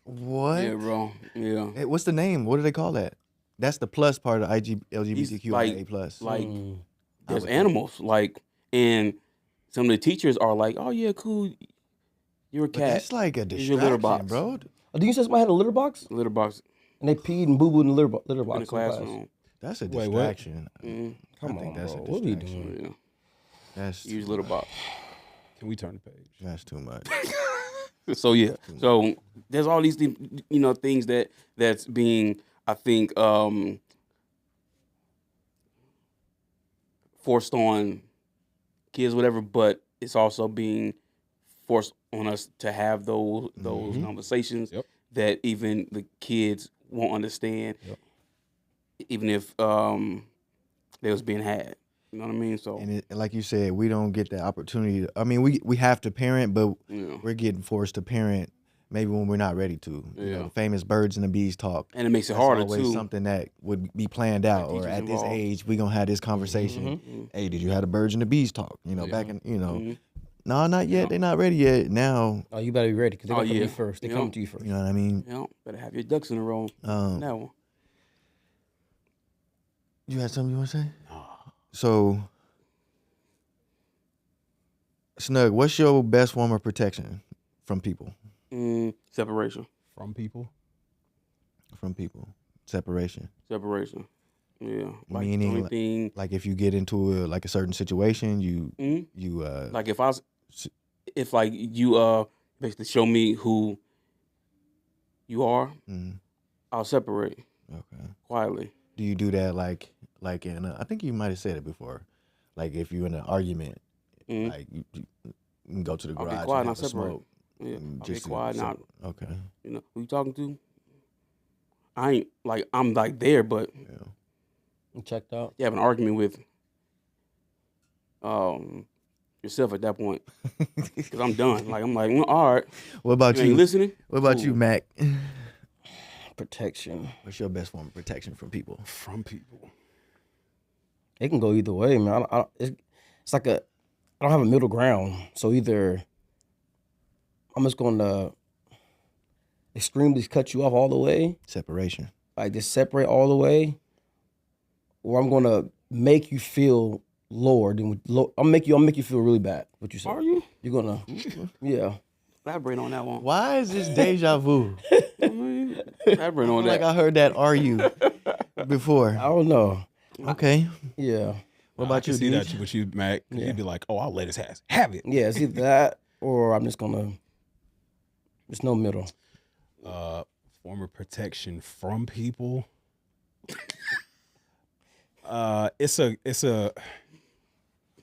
B: What?
E: yeah, bro, yeah.
B: Hey, what's the name? What do they call that? That's the plus part of LGBTQIA plus.
E: Like
C: Mm.
E: there's animals, like, and some of the teachers are like, "Oh yeah, cool, you're a
B: But
E: cat."
B: that's like a
E: Here's your litter
B: distraction,
E: box.
B: bro.
C: Oh, do you say somebody had a litter box
E: Litter box
C: and they peed and boo booed in the litter box
E: in the
C: class?
E: classroom.
B: That's a
D: Wait, what?
B: distraction.
E: Mm,
C: Come
B: I think
C: on,
B: that's
C: bro.
B: a
C: What are we
B: distraction.
C: doing?
E: yeah.
B: That's
E: Use
B: too
E: litter
B: much.
E: box.
D: Can we turn the page?
B: That's too much.
E: So yeah, so there's all these things that's being, I think, forced on kids, whatever. But it's also being forced on us to have those conversations
D: Yep.
E: that even the kids won't understand, even if they was being had. You know what I mean? So
B: And like you said, we don't get the opportunity. I mean, we have to parent, but
E: yeah.
B: we're getting forced to parent maybe when we're not ready to. You know,
E: Yeah.
B: the famous birds and the bees talk.
E: And it makes it
B: That's
E: harder
B: always
E: too.
B: something that would be planned out, or
E: teachers
B: at this
E: involved.
B: age, we gonna have this conversation. Hey, did you have the birds and the bees talk? You know, back in, no, not yet. They're not ready yet. Now,
C: Oh, you better be ready because they're
E: Oh,
C: gonna come to
E: yeah.
C: you first. They
E: Yeah.
C: come to you first.
B: you know what I mean?
E: You know, better have your ducks in a row. Now,
B: You had something you want to say? So, Snug, what's your best form of protection from people?
E: separation.
D: From people?
B: From people, separation.
E: Separation. Yeah. Like
B: Meaning,
E: the only
B: like-
E: thing,
B: Like if you get into a certain situation, you
E: like if like you basically show me who you are, I'll separate
B: okay.
E: quietly.
B: Do you do that like in I think you might have said it before, like if you're in an argument, like you can go to the
E: I'll
B: garage
E: get quiet
B: and
E: and
B: have
E: I'll
B: a
E: separate.
B: smoke.
E: Yeah.
B: and
E: I'll
B: just
E: get quiet and I'll,
B: okay.
E: who you talking to? I ain't like I'm like there, but
C: You checked out.
E: you have an argument with yourself at that point because I'm done. Like I'm like, all right,
B: What about
E: you
B: you?
E: ain't listening.
B: What about you,
E: Cool.
B: Mac?
C: Protection.
B: What's your best form of protection from people?
D: From people.
C: It can go either way, man. It's like I don't have a middle ground. So either I'm just going to extremely cut you off all the way,
B: Separation.
C: like just separate all the way, or I'm going to make you feel lower than I'll make you feel really bad. What you say?
E: Are you?
C: You're gonna, yeah.
E: Elaborate on that one.
B: Why is this deja vu?
E: Elaborate on
B: Like
E: that.
B: I heard that "are you" before.
C: I don't know.
B: Okay.
C: Yeah,
B: What
D: I
B: about
D: can
B: you,
D: see that
B: Deej?
D: with you, Mac. 'Cause you'd be like, oh, I'll let his ass have it.
C: yeah. It's either that or I'm just gonna. There's no middle.
D: Form of protection from people.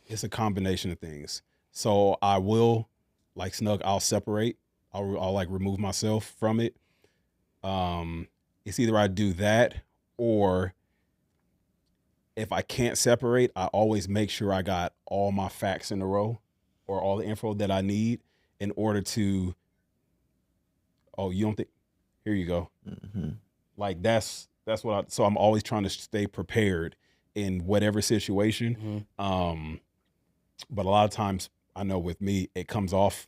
D: It's a combination of things. So I will, like Snug, I'll separate. I'll like remove myself from it. It's either I do that, or if I can't separate, I always make sure I got all my facts in a row or all the info that I need in order to. Oh, you don't think? Here you go. Like that's what. So I'm always trying to stay prepared in whatever situation. But a lot of times, I know with me, it comes off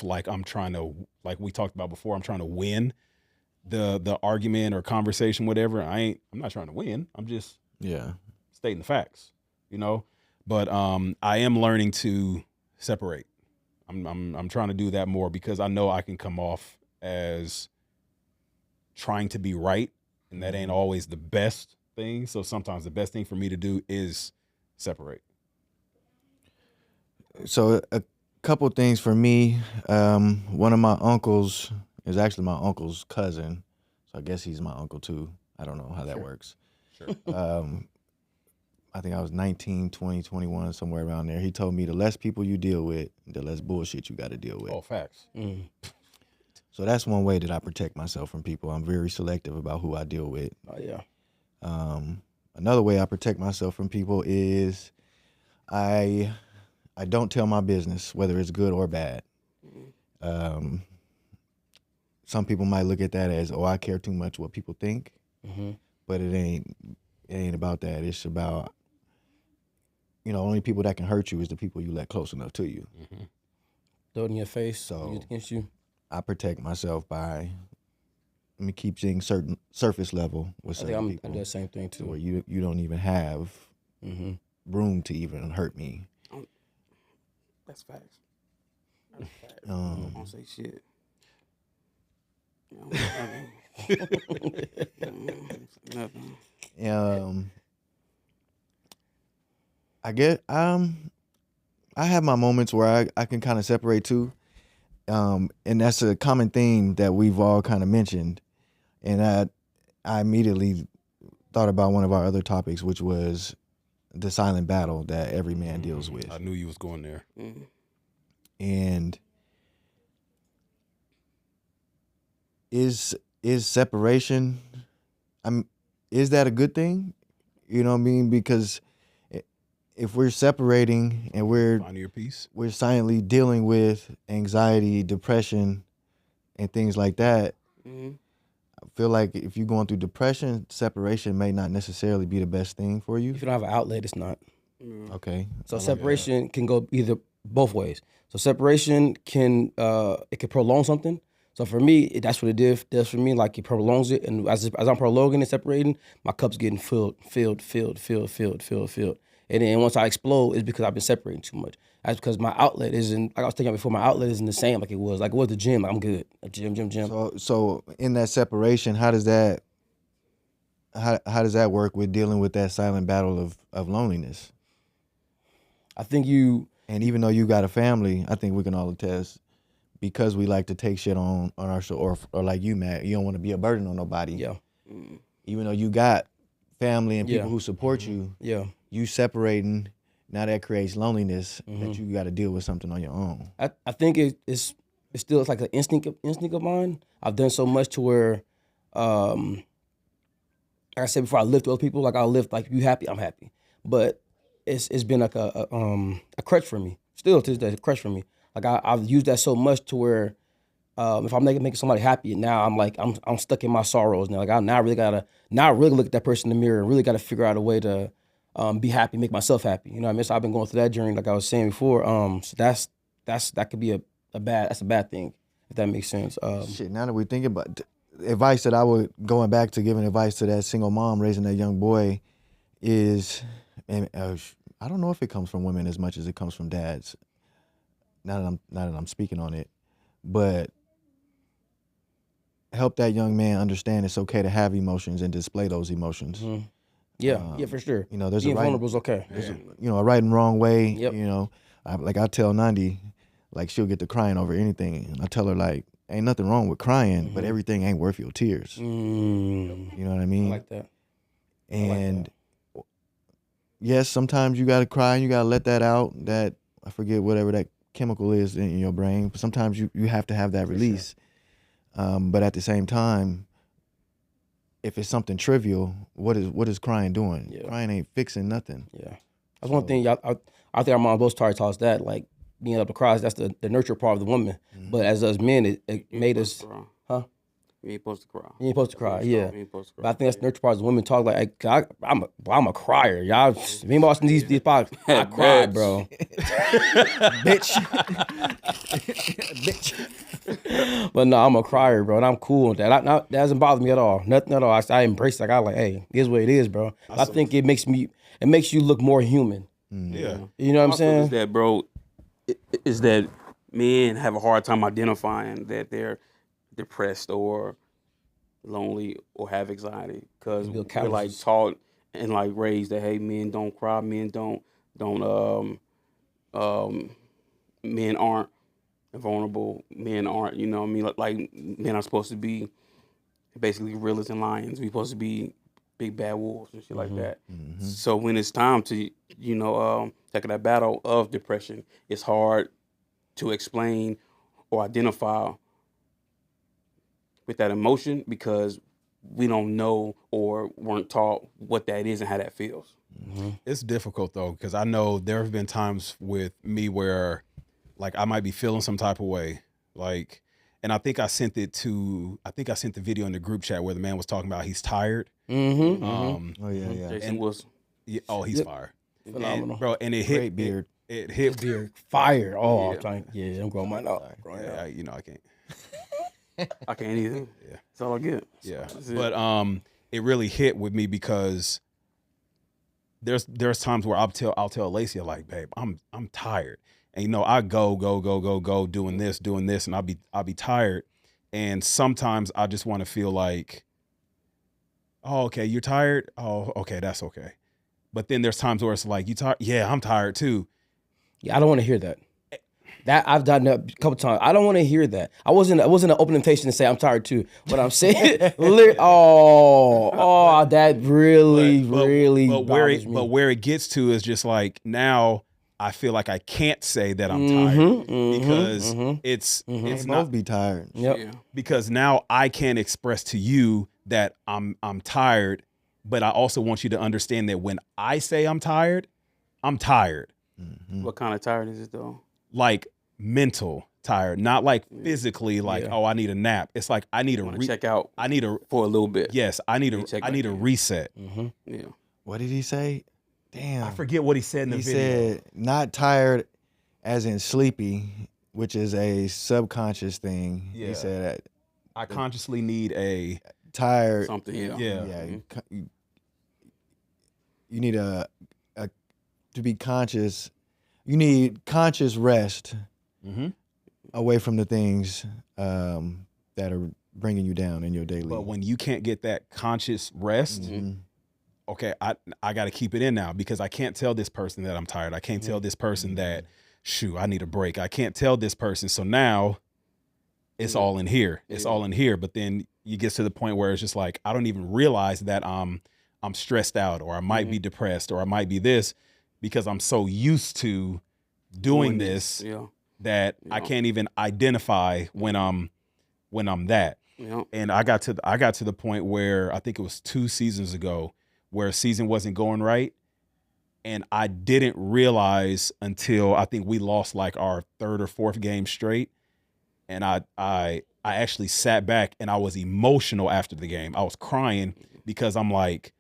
D: like I'm trying to, like we talked about before, I'm trying to win the argument or conversation, whatever. I'm not trying to win. I'm just
B: Yeah.
D: stating the facts, But I am learning to separate. I'm trying to do that more because I know I can come off as trying to be right, and that ain't always the best thing. So sometimes the best thing for me to do is separate.
B: So a couple things for me. One of my uncles is actually my uncle's cousin, so I guess he's my uncle too. I don't know how that works.
D: Sure.
B: I think I was 19, 20, 21, somewhere around there. He told me the less people you deal with, the less bullshit you got to deal with.
D: Oh, facts.
B: So that's one way that I protect myself from people. I'm very selective about who I deal with.
C: Oh yeah.
B: Another way I protect myself from people is I don't tell my business, whether it's good or bad. Um, some people might look at that as, oh, I care too much what people think, but it ain't about that. It's about, only people that can hurt you is the people you let close enough to you.
C: Throw it in your face,
B: So
C: use it against you.
B: I protect myself by let me keep things certain surface level with
C: I think
B: certain
C: I
B: people,
C: do the same thing too.
B: where you don't even have room to even hurt me.
E: That's facts. That's facts. I don't say shit. Nothing.
B: I get I have my moments where I can kind of separate too. And that's a common theme that we've all kind of mentioned. And I immediately thought about one of our other topics, which was the silent battle that every man deals with.
D: I knew you was going there.
B: And is separation, is that a good thing? You know what I mean? Because if we're separating and
D: Finding your peace.
B: we're silently dealing with anxiety, depression, and things like that, I feel like if you're going through depression, separation may not necessarily be the best thing for you.
C: If you don't have an outlet, it's not.
B: Okay.
C: So separation can go either both ways. So separation can it can prolong something. So for me, that's what it does for me. Like it prolongs it, and as I'm prolonging and separating, my cup's getting filled. And then once I explode, it's because I've been separating too much. That's because my outlet isn't, like I was thinking before, my outlet isn't the same like it was. Like it was the gym, I'm good. Gym.
B: So in that separation, how does that work with dealing with that silent battle of loneliness?
C: I think
B: and even though you got a family, I think we can all attest, because we like to take shit on our show, or like you, Matt, you don't want to be a burden on nobody.
C: Yeah.
B: Even though you got family and people who support you, you separating, now that creates loneliness that you got to deal with something on your own.
C: I think it's still like an instinct of mine. I've done so much to where, like I said before, I lift other people. Like I'll lift, like if you happy, I'm happy. But it's been like a crutch for me. Still to this day, a crutch for me. Like I've used that so much to where if I'm making somebody happy, now I'm like I'm stuck in my sorrows now. Like I really look at that person in the mirror and really got to figure out a way to be happy, make myself happy. You know what I mean? So I've been going through that journey, like I was saying before. So that could be a bad thing, if that makes sense.
B: Shit, now that we think about advice that I would, going back to giving advice to that single mom raising that young boy, is, and I don't know if it comes from women as much as it comes from dads. Now that I'm speaking on it, but help that young man understand it's okay to have emotions and display those emotions.
C: Yeah, for sure.
B: There's
C: being
B: a right,
C: vulnerable is okay.
B: There's a right and wrong way.
C: Yep.
B: I tell Nandi, like she'll get to crying over anything, and I tell her like, ain't nothing wrong with crying, but everything ain't worth your tears. You know what I mean?
C: I like that.
B: And yes, sometimes you gotta cry and you gotta let that out. That, I forget whatever that chemical is in your brain, but sometimes you have to have that release. But at the same time, if it's something trivial, what is crying doing?
C: Yeah.
B: Crying ain't fixing nothing.
C: Yeah, that's one thing. I think our mom both taught us that, like being able to cry, that's the nurture part of the woman. But as us men, it made us, huh?
E: You ain't supposed to cry.
C: You ain't supposed to cry, yeah.
E: You ain't supposed to cry.
C: But I think that's the nurture part of the women talk like, I'm a crier. Y'all, me watching these podcasts, I cry, bro. Bitch. But no, I'm a crier, bro, and I'm cool with that. That doesn't bother me at all. Nothing at all. I embrace it. Like, I like, hey, it is what it is, bro. I think it makes you look more human.
D: Yeah.
C: You know what I'm saying?
E: Is that, bro, is that men have a hard time identifying that they're depressed or lonely or have anxiety, because we're like taught and like raised that, hey, men don't cry, men don't men aren't vulnerable, men aren't, you know what I mean, like men are supposed to be basically gorillas and lions. We're supposed to be big bad wolves and shit like that. So when it's time to take that battle of depression, it's hard to explain or identify with that emotion, because we don't know or weren't taught what that is and how that feels.
D: It's difficult though, because I know there have been times with me where like I might be feeling some type of way. Like, and I think I sent the video in the group chat where the man was talking about he's tired.
B: Oh yeah.
E: Jason was
D: He's fire.
C: Phenomenal.
D: And, bro, and it hit
B: Great beard.
D: It hit
C: Beard fire. Oh, I'm growing mine out.
D: Yeah, I can't.
E: I can't either.
D: Yeah.
E: That's all I get.
D: Yeah.
E: That's it.
D: But it really hit with me because there's times where I'll tell Lacey, like, babe, I'm tired. And I go doing this, and I'll be tired. And sometimes I just want to feel like, oh, okay, you're tired? Oh, okay, that's okay. But then there's times where it's like, you tired? Yeah, I'm tired too.
C: Yeah, I don't want to hear that. That I've done that a couple times. I don't want to hear that. I wasn't an open invitation to say I'm tired too. What I'm saying, that really bothers me.
D: But where it gets to is just like now I feel like I can't say that I'm tired because it's
B: Both
D: not
B: be tired.
C: Yep.
E: Yeah.
D: because now I can't express to you that I'm tired, but I also want you to understand that when I say I'm tired, I'm tired.
E: What kind of tired is it though?
D: Like mental tired, not like physically like, oh, I need a nap. It's like I need a
E: Check out
D: I need a
E: for a little bit.
D: yes, I need
E: check
D: a
E: back in.
D: reset.
E: Yeah.
B: What did he say? Damn.
D: I forget what he said in the
B: He
D: video.
B: said not tired as in sleepy, which is a subconscious thing.
D: Yeah.
B: He said
D: I consciously need a
B: tired.
E: Something. Yeah.
D: yeah.
B: Yeah. You need a to be conscious. You need conscious rest away from the things that are bringing you down in your daily.
D: But when you can't get that conscious rest, okay, I got to keep it in now because I can't tell this person that I'm tired. I can't tell this person that, shoot, I need a break. I can't tell this person. So now it's all in here. It's all in here. But then you get to the point where it's just like, I don't even realize that I'm stressed out or I might be depressed or I might be this because I'm so used to doing this that I can't even identify when I'm that.
E: Yeah.
D: And I got to the point where I think it was 2 seasons ago where a season wasn't going right. And I didn't realize until I think we lost like our 3rd or 4th game straight. And I actually sat back and I was emotional after the game. I was crying because I'm like,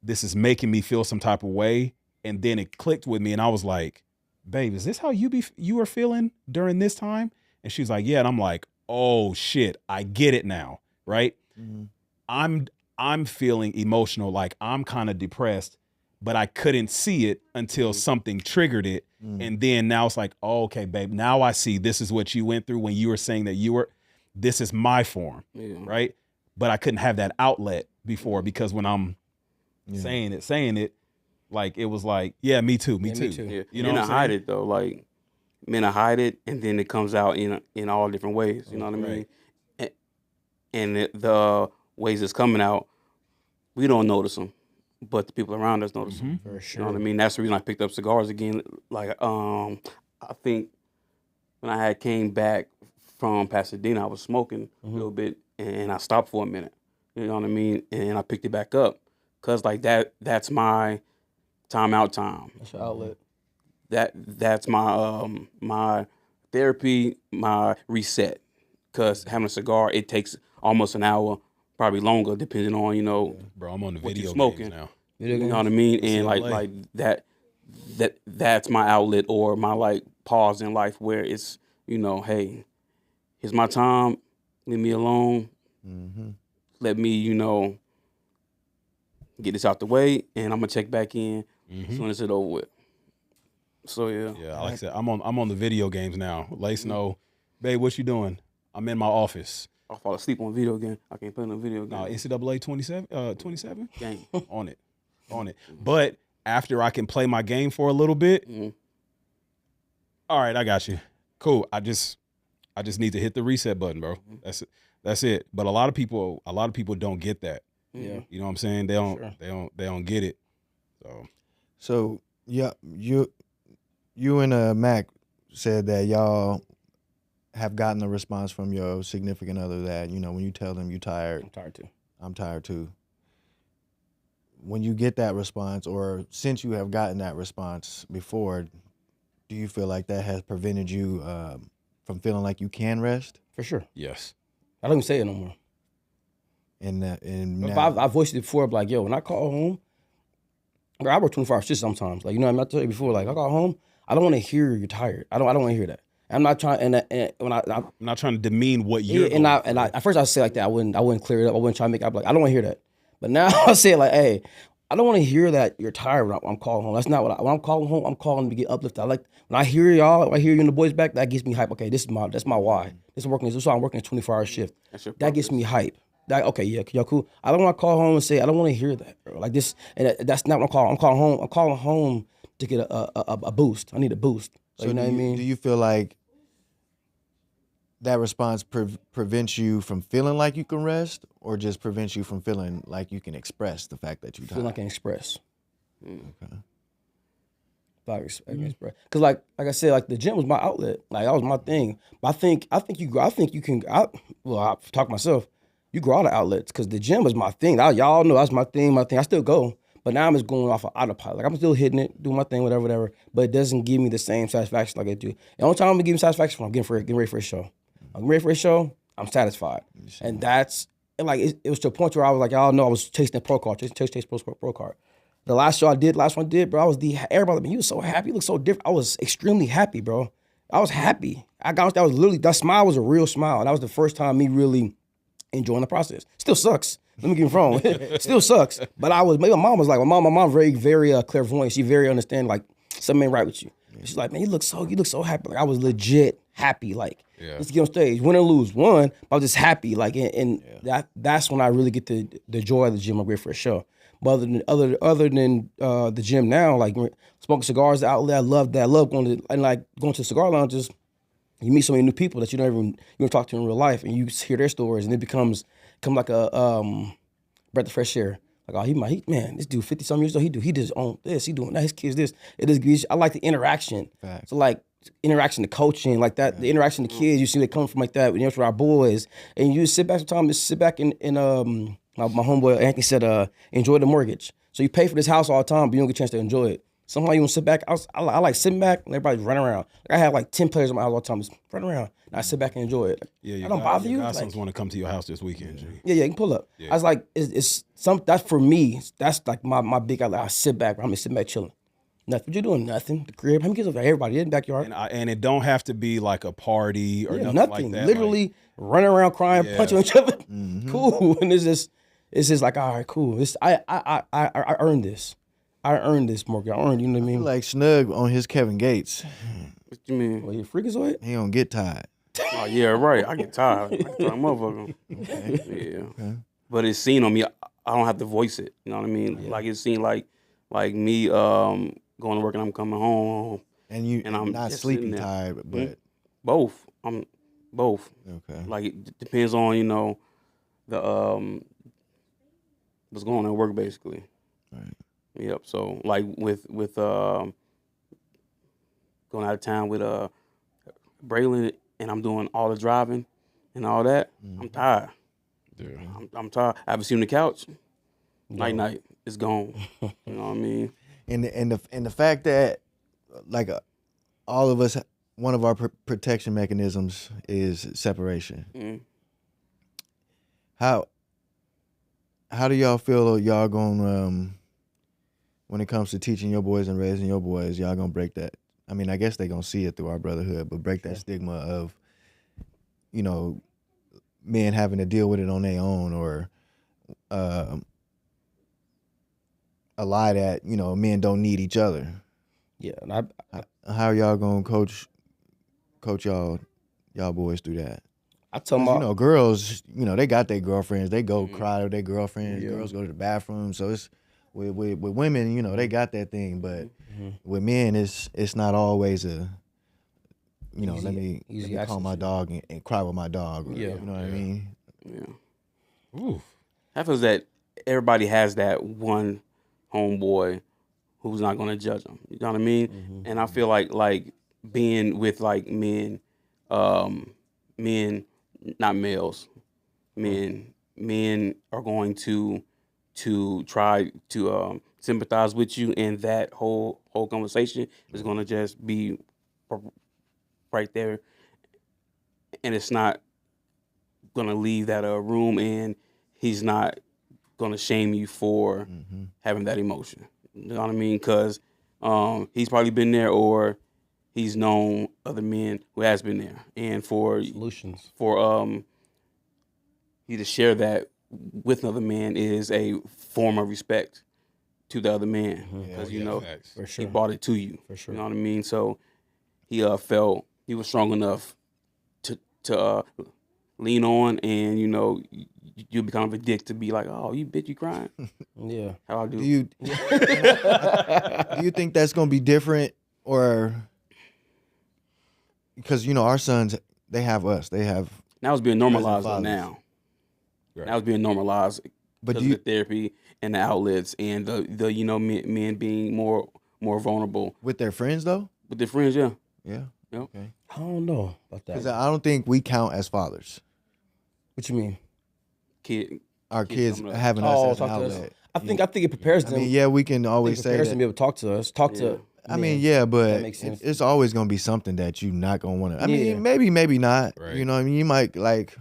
D: this is making me feel some type of way. And then it clicked with me and I was like, babe, is this how you were feeling during this time? And she's like, yeah. And I'm like, oh shit, I get it now. Right. I'm feeling emotional. Like I'm kind of depressed, but I couldn't see it until something triggered it. And then now it's like, oh, okay, babe, now I see this is what you went through when you were saying that this is my form. Right. But I couldn't have that outlet before because when I'm saying it, like it was like, yeah, me too.
E: Yeah.
D: You know,
E: men hide it though. Like men hide it, and then it comes out in all different ways. You know what I mean? And the ways it's coming out, we don't notice them, but the people around us notice them.
C: For sure.
E: You know what I mean? That's the reason I picked up cigars again. Like I think when I had came back from Pasadena, I was smoking a little bit, and I stopped for a minute. You know what I mean? And I picked it back up, cause like that's my timeout time.
C: That's your outlet.
E: That's my my therapy, my reset. Cause having a cigar, it takes almost an hour, probably longer, depending on
D: bro, I'm on the
E: what
D: video
E: you're smoking
D: games now.
E: You know what I mean? And like that's my outlet or my like pause in life where it's hey, here's my time, leave me alone, let me get this out the way, and I'm gonna check back in as soon as it's over with. So yeah.
D: Yeah, like I said, I'm on the video games now. Lace know, babe, what you doing? I'm in my office.
E: I'll fall asleep on video game. I can't play no video game.
D: NCAA 27
E: Game.
D: on it. But after I can play my game for a little bit, all right, I got you. Cool. I just need to hit the reset button, bro. That's it. But a lot of people don't get that.
C: Yeah.
D: You know what I'm saying? They don't get it.
B: So yeah, you and Mac said that y'all have gotten a response from your significant other that when you tell them you're tired,
C: I'm tired too.
B: I'm tired too. When you get that response, or since you have gotten that response before, do you feel like that has prevented you from feeling like you can rest?
C: For sure.
D: Yes.
C: I don't even say it no more.
B: And
C: But
B: now,
C: I voiced it before, like, yo, when I call home, bro, I work 24 hours shifts sometimes. Like, you know what I mean? I told you before, like, I got home, I don't want to hear you're tired. I don't want to hear that. I'm not trying, and when
D: I'm not trying to demean what you're
C: and
D: going
C: I at first I say like that. I wouldn't clear it up. I wouldn't try to make. I'm like, I don't want to hear that. But now I say it like, hey, I don't want to hear that you're tired when I'm calling home. That's not when I'm calling home. I'm calling to get uplifted. I like when I hear y'all, when I hear you and the boys back, that gets me hype. Okay, that's my why. This is working. This is why I'm working a 24-hour shift. That gets me hype. Okay, yeah, y'all cool. I don't want to call home and say I don't want to hear that, bro. Like this, and that's not what I'm calling. I'm calling home. I'm calling home to get a boost. I need a boost. Like,
B: so
C: you know what I mean?
B: Do you feel like that response prevents you from feeling like you can rest, or just prevents you from feeling like you can express the fact that you're tired?
C: Feel like I can express. Okay. I can express. Cause like I said, like the gym was my outlet. Like that was my thing. But I think you can. I talk myself. You grow out of outlets because the gym was my thing. Y'all know that's my thing. I still go, but now I'm just going off of autopilot. Like I'm still hitting it, doing my thing, whatever. But it doesn't give me the same satisfaction like I do. The only time I'm gonna give me satisfaction when I'm getting ready for a show. I'm ready for a show. I'm satisfied, and that's and like it was to a point where I was like, y'all know I was chasing the pro card, chasing pro card. The last one I did, bro, everybody, man, you was so happy. You look so different. I was extremely happy, bro. I was happy. That smile was a real smile. And that was the first time me really enjoying the process. Still sucks. Let me get it wrong. Still sucks. But my mom was like, my mom very, very clairvoyant. She very understanding, like, something ain't right with you. She's like, man, you look so happy. Like, I was legit happy. Like, let's get on stage. Win or lose, won. But I was just happy. Like, and that's when I really get the joy of the gym. I'm great for a show. But other than the gym now, like smoking cigars outlet, I love that. I love going to cigar lounges. You meet so many new people that you don't talk to in real life, and you hear their stories, and it become like a breath of fresh air. Like, oh, man, this dude 50-something years old, he did his own this, he doing that, his kids this. I like the interaction. Fact. So like interaction, the coaching, like that, the interaction, the kids, you see they come from like that, with our boys, and you just sit back sometimes, my homeboy Anthony said, enjoy the mortgage. So you pay for this house all the time, but you don't get a chance to enjoy it. Somehow you want to sit back. I like sitting back and everybody's running around. Like I have like 10 players in my house all the time, just running around. And I sit back and enjoy it. I don't bother you.
D: Godsons want to come to your house this weekend, G.
C: Yeah, you can pull up. Yeah. I was like, that's for me. That's like my big. I sit back. I'm sitting back chilling. Nothing. What you doing? Nothing. The crib. How many kids are there? Everybody in the backyard.
D: And it don't have to be like a party or nothing like that.
C: Literally running around, crying, punching each other. Mm-hmm. Cool. And it's just like, all right, cool. I earned this. I earned this, Morgan. I earned, you know what I mean?
B: Like Snug on his Kevin Gates.
E: What you mean?
C: Well, you freakazoid?
B: He don't get tired.
E: Oh, yeah, right. I get tired. Motherfucker. Okay. Yeah. Okay. But it's seen on me. I don't have to voice it. You know what I mean? Yeah. Like it's seen like me going to work and I'm coming home.
B: And I'm not sleepy tired, but
E: both. I'm both.
B: Okay.
E: Like it depends on, the what's going on at work basically.
B: Right.
E: Yep. So like with going out of town with Braylon and I'm doing all the driving and all that, I'm tired. Yeah. I'm tired. I haven't seen the couch. Night. It's gone. You know what I mean?
B: And the fact that like all of us, one of our protection mechanisms is separation. Mm-hmm. How do y'all feel y'all gonna when it comes to teaching your boys and raising your boys, y'all gonna break that? I mean, I guess they gonna see it through our brotherhood, but break that stigma of, men having to deal with it on their own, or a lie that, men don't need each other.
C: Yeah. And
B: how are y'all gonna coach y'all boys through that?
C: I tell them,
B: girls, they got their girlfriends. They go cry to their girlfriends. Yeah. Girls go to the bathroom. So it's with women, they got that thing. But with men, it's not always a, let me call my dog and cry with my dog. Or, you know what I mean?
E: Yeah. Ooh. I feel that everybody has that one homeboy who's not gonna judge them. You know what I mean? Mm-hmm. And I feel like being with like men, not males, men men are going to try to sympathize with you, and that whole conversation is going to just be right there, and it's not going to leave that room, and he's not going to shame you for having that emotion. You know what I mean? Because he's probably been there, or he's known other men who has been there, and for
C: Solutions.
E: For you to share that with another man is a form of respect to the other man, because you know
D: facts.
C: For sure.
E: he brought it to you.
C: For sure.
E: You know what I mean? So he felt he was strong enough to lean on, and you know you become a dick to be like, oh, you bitch, you crying?
C: Yeah.
E: How I do?
B: Do you think that's gonna be different, or because you know our sons, they have us, they have.
E: Now it's being normalized though,
B: fathers.
E: now.
D: Right.
E: Now it's being normalized
B: But
E: because of the therapy and the outlets, and the you know men being more vulnerable
B: With their friends though.
E: with their friends. Yeah.
B: Yeah.
E: Yep.
B: Okay.
C: I don't know about that.
B: Because I don't think we count as fathers.
C: What you mean?
E: Kid.
B: Our kids
E: coming up.
B: having
C: Oh,
B: us as an
C: talk to us.
B: outlet.
C: I think it prepares
B: I
C: them.
B: mean, yeah, we can
C: it
B: always say
C: prepares them to be
B: that.
C: able to talk to us. Talk
E: Yeah.
C: to.
B: I mean,
C: men.
B: yeah, but
C: That makes sense.
B: it's always gonna be something that you're not gonna want to. I
C: Yeah.
B: mean, maybe not.
D: Right.
B: You know, what I mean, you might like.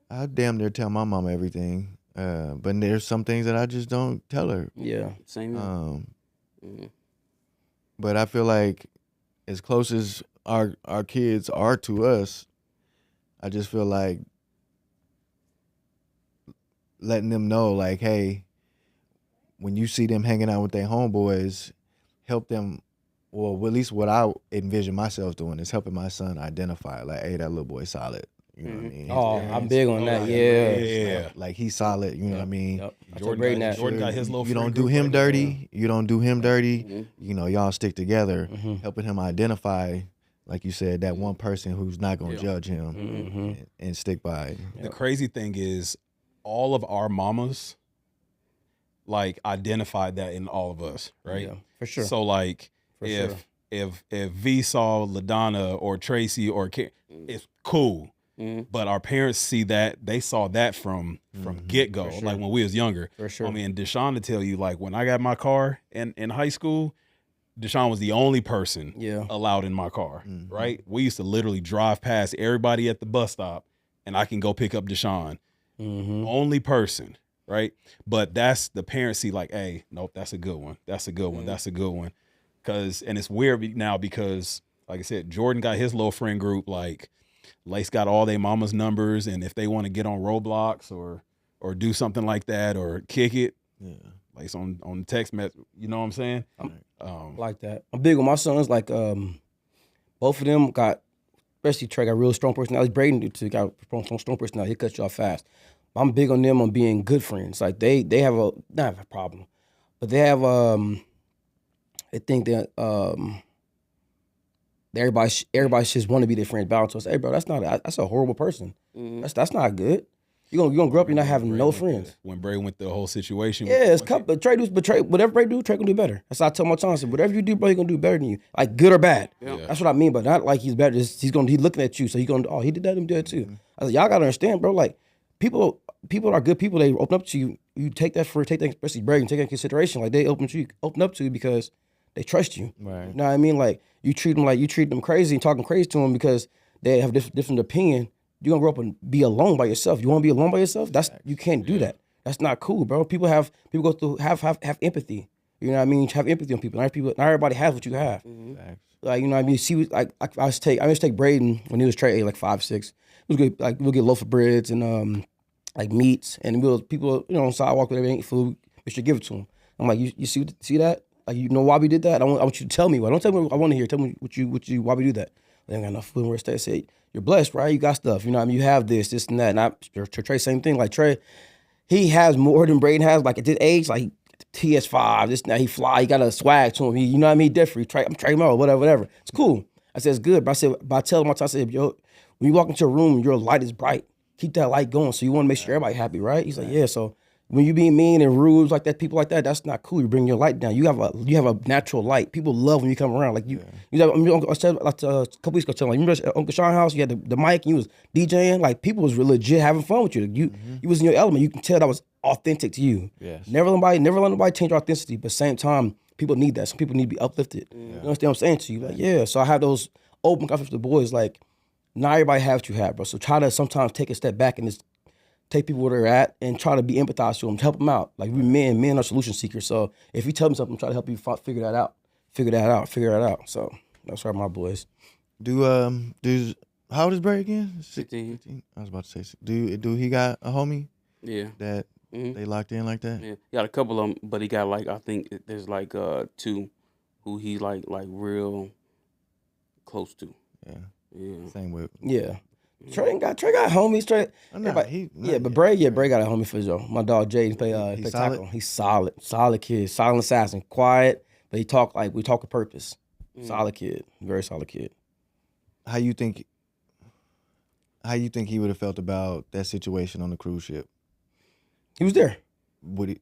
B: I damn near tell my mama everything, but there's some things that I just don't tell her.
C: Yeah.
E: Same. Here.
B: Um, But I feel like as close as our kids are to us, I just feel like letting them know, like, hey, when you see them hanging out with their homeboys, help them. Well, at least what I envision myself doing is helping my son identify, like, hey, that little boy solid. You know what I mean? His
C: Oh, I'm
B: parents,
C: big on that.
B: like,
C: Yeah.
D: Yeah.
B: like he's solid. You know what I mean?
C: Yep. I told
D: Jordan
C: Braden
D: got-
C: that.
D: Jordan got his little
B: You
D: friend
B: don't do
D: group
B: him
D: right there.
B: dirty. You don't do him dirty. You know, y'all stick together,
C: Mm-hmm.
B: helping him identify, like you said, that one person who's not gonna judge him
C: Mm-hmm.
B: and stick by it.
D: The crazy thing is, all of our mamas, like, identified that in all of us, right?
C: Yeah, for sure.
D: So, like,
C: For
D: if
C: sure.
D: if V saw LaDonna or Tracy or it's cool, but our parents see that, they saw that from get go, like when we was younger.
C: For sure.
D: I mean, Deshaun to tell you, like, when I got my car in high school, Deshaun was the only person allowed in my car, right? We used to literally drive past everybody at the bus stop, and I can go pick up Deshaun. Only person, right? But that's the parents see, like, hey, nope, that's a good one. That's a good one. That's a good one. And it's weird now because, like I said, Jordan got his little friend group. Like, Lace got all their mama's numbers, and if they want to get on Roblox or do something like that or kick it, Lace on the text message. You know what I'm saying?
C: Like that. I'm big on my sons. Like, both of them got, especially Trey got real strong personality. Braden do too. Got strong personality. He cuts you off fast. I'm big on them on being good friends. Like they have not a problem, but they have they think that everybody just want to be their friend. Balance us. Hey, bro, that's a horrible person. That's not good. You gonna grow up, you're not having no friends.
D: When Bray went the whole situation.
C: Yeah, it's but Trey whatever Bray do, Trey gonna do better. That's how I tell my son. I said, whatever you do, bro, he gonna do better than you. Like, good or bad. Yeah. That's what I mean, but not like he's better. He's looking at you, so he gonna, oh, he did that, and do that too. I said, y'all gotta understand, bro. Like, people are good people. They open up to you. You take that, especially Bray, and take that into consideration. Like, they open up to you because they trust you. Right. You know what I mean? Like, you treat them crazy and talking crazy to them because they have different opinion. You're gonna grow up and be alone by yourself. You wanna be alone by yourself? You can't do that. That's not cool, bro. People go through have empathy. You know what I mean? Have empathy on people. Not everybody has what you have. Like, you know what I mean? See, like, I used to take Braden when he was Trey, like 5, 6. It was good. Like, we'll get loaf of breads and like meats, and people, you know, on the sidewalk, whatever, ain't food, we should give it to them. I'm like, you see that? Like, you know why we did that? I want you to tell me why. Don't tell me what I want to hear. Tell me why we do that. They ain't got enough food. Where stay. Say, you're blessed, right? You got stuff. You know what I mean? You have this and that. And Trey, same thing. Like, Trey, he has more than Braden has. Like, at this age, like, he has 5. This now he fly. He got a swag to him. You know what I mean? Different. I'm Trey Mo, whatever. It's cool. I said, it's good. But I tell him all the time, I said, yo, when you walk into a room, your light is bright. Keep that light going. So you want to make sure everybody happy, right? He's like, yeah. So when you being mean and rude like that, people like that, that's not cool. You bring your light down. You have a natural light. People love when you come around. Like you I said like, a couple weeks ago, telling you remember at Uncle Sean's house, you had the mic and you was DJing. Like people was legit having fun with you. You was in your element. You can tell that was authentic to you.
B: Yes.
C: Never let nobody change your authenticity. But at the same time, people need that. Some people need to be uplifted. You understand what I'm saying to you? Like, yeah. So I have those open conversations with the boys. Like, not everybody has what you have, bro. So try to sometimes take a step back and just take people where they're at and try to be empathized to them, help them out. Like we men are solution seekers. So if you tell me something, I'm trying to help you figure that out. So that's right, my boys.
B: How old is Bray again?
E: 15.
B: I was about to say, do he got a homie
E: Yeah.
B: that they locked in like that?
E: Yeah. He got a couple of them, but he got like, I think there's like 2 who he like real close to. Yeah.
B: Same with.
C: Yeah. Trey got homies. But Bray got a homie for sure. My dog Jay, he play tackle. He's solid kid, silent assassin, quiet, but we talk with purpose. Solid kid, very solid kid.
B: How you think he would have felt about that situation on the cruise ship?
C: He was there.
B: Would he?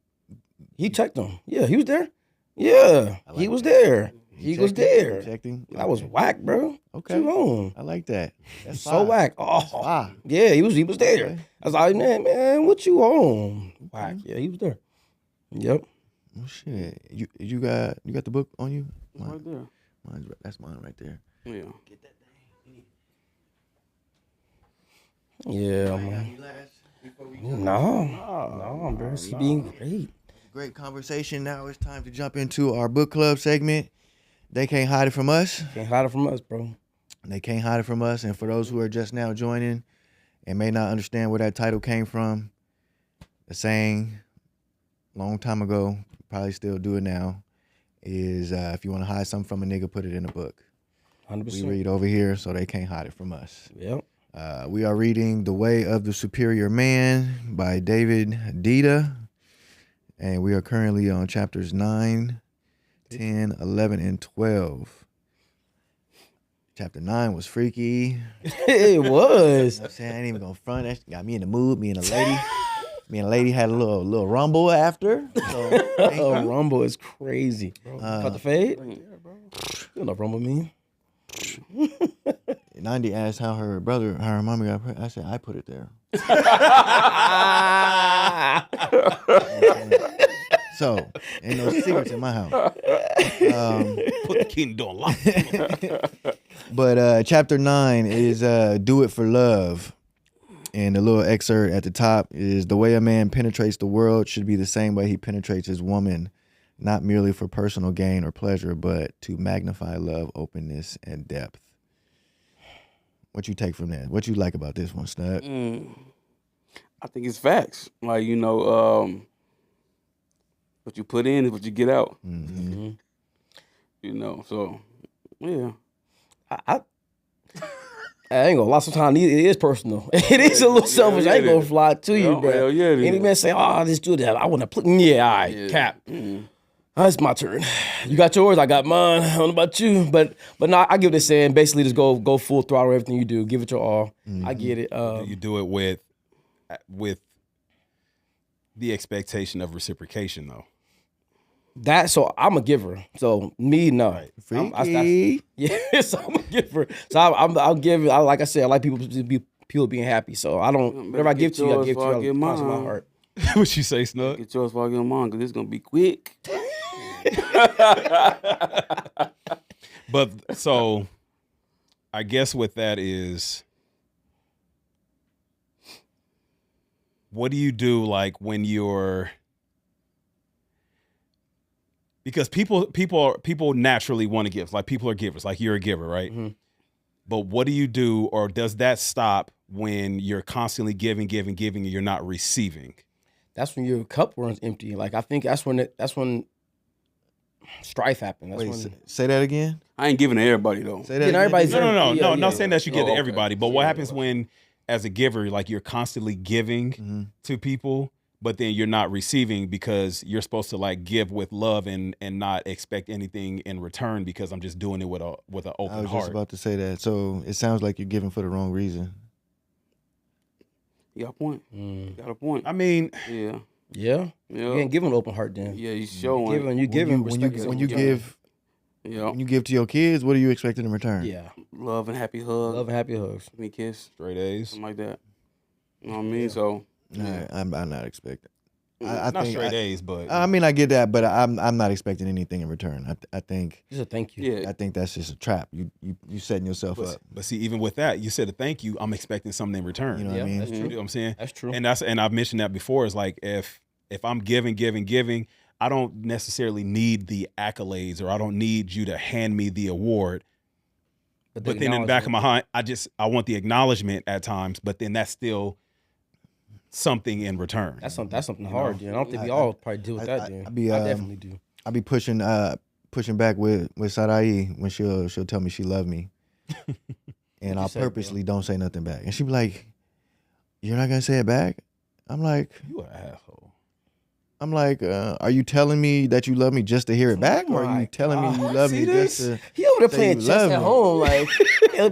C: He checked him. Yeah, he was there. Yeah, he was there. He was there.
B: Checked him?
C: That was whack, bro.
B: Okay.
C: What you on?
B: I like that. That's
C: So whack. Oh, yeah, he was there.
B: Okay.
C: I was like, man, what you on? Whack. Yeah, he was there. Yep.
B: Oh shit. You got the book on you?
E: It's right there.
B: That's mine right there.
E: Yeah.
C: Yeah, man. No, bro. He's being great.
B: Great conversation. Now it's time to jump into our book club segment. They can't hide it from us.
C: Can't hide it from us, bro.
B: They can't hide it from us. And for those who are just now joining and may not understand where that title came from, the saying long time ago, probably still do it now, is if you want to hide something from a nigga, put it in a book.
C: 100%.
B: We read over here, so they can't hide it from us.
C: Yep.
B: We are reading The Way of the Superior Man by David Dita. And we are currently on chapters 9, 10, 11, and 12. Chapter 9 was freaky.
C: It was.
B: You know what I'm saying? I ain't even gonna front. That got me in the mood. Me and a lady had a little rumble after. So,
C: rumble is crazy, bro. Cut the fade? You know what rumble mean?
B: 90 asked how her mommy got pregnant. I said, I put it there. So, ain't no secrets in my house.
D: Put the key in the door and lock it.
B: But chapter 9 is Do It for Love. And the little excerpt at the top is the way a man penetrates the world should be the same way he penetrates his woman, not merely for personal gain or pleasure, but to magnify love, openness, and depth. What you take from that? What you like about this one, Snug?
E: I think it's facts. Like, what you put in is what you get out.
B: Mm-hmm.
E: So, yeah.
C: I ain't gonna lie. Sometimes it is personal. It is a little selfish. I ain't gonna fly to you, bro.
E: Hell yeah, it is.
C: Any man say, "Oh, just do that," I want to play. Yeah, all right, cap. It's my turn. You got yours. I got mine. I don't know about you, but no, I give it a saying. Basically, just go full throttle everything you do. Give it your all. I get it.
D: You do it with the expectation of reciprocation, though.
C: So I'm a giver. So me, no.
D: Right.
B: Freaky.
C: So I'm a giver. So I'll give. Like I said, I like people being happy. So I don't. Whatever I give to you, I give to you. I give my heart.
D: What you say, Snug?
E: Get yours before I get mine, because it's going to be quick.
D: But so I guess with that is, what do you do like when you're, because people naturally want to give, like people are givers, like you're a giver, right? Mm-hmm. But what do you do, or does that stop when you're constantly giving and you're not receiving?
C: That's when your cup runs empty. Like I think that's when strife happens.
B: Say that again.
E: I ain't giving to everybody though.
B: Say that again.
C: Everybody's
D: No, not saying that you give to everybody, but what happens when, as a giver, like you're constantly giving to people, but then you're not receiving because you're supposed to like give with love and not expect anything in return, because I'm just doing it with an open heart.
B: I was just about to say that. So it sounds like you're giving for the wrong reason.
E: You got a point. You got a point.
D: I mean,
E: yeah.
C: Yeah.
E: Yeah.
C: You ain't giving an open heart then.
E: Yeah, you showing.
C: You giving
B: when you
C: respect.
B: when you give
E: Yeah.
B: when you give to your kids, what are you expecting in return?
C: Yeah.
E: Love and happy hug.
C: Love and happy hugs.
E: Me kiss.
D: Straight A's.
E: Something like that. You know what I mean? So
B: Nah, I'm not expecting. I
D: Not
B: think
D: straight A's, but
B: I mean, I get that, but I'm not expecting anything in return. I think
C: Just a thank you.
E: yeah.
B: I think that's just a trap. You setting yourself up.
D: but see, even with that, you said a thank you. I'm expecting something in return.
B: You know what
C: Yeah,
B: I mean?
C: that's
D: You
C: true.
D: know what I'm saying?
C: That's true.
D: And I've mentioned that before. Is like if I'm giving, I don't necessarily need the accolades, or I don't need you to hand me the award. But then in the back of my mind, I want the acknowledgement at times. But then that's still something in return.
C: That's something hard, dude. I don't think we all probably deal with that, dude. I definitely do.
B: I be pushing back with Sarai when she'll tell me she love me, and I'll
C: say,
B: purposely don't say nothing back, and she be like, "You're not gonna say it back?" I'm like,
D: You an asshole.
B: Are you telling me that you love me just to hear it back, or are you telling me you love me just to?
C: He over there
B: say
C: playing
B: you
C: chess
B: love
C: at
B: me?
C: home, like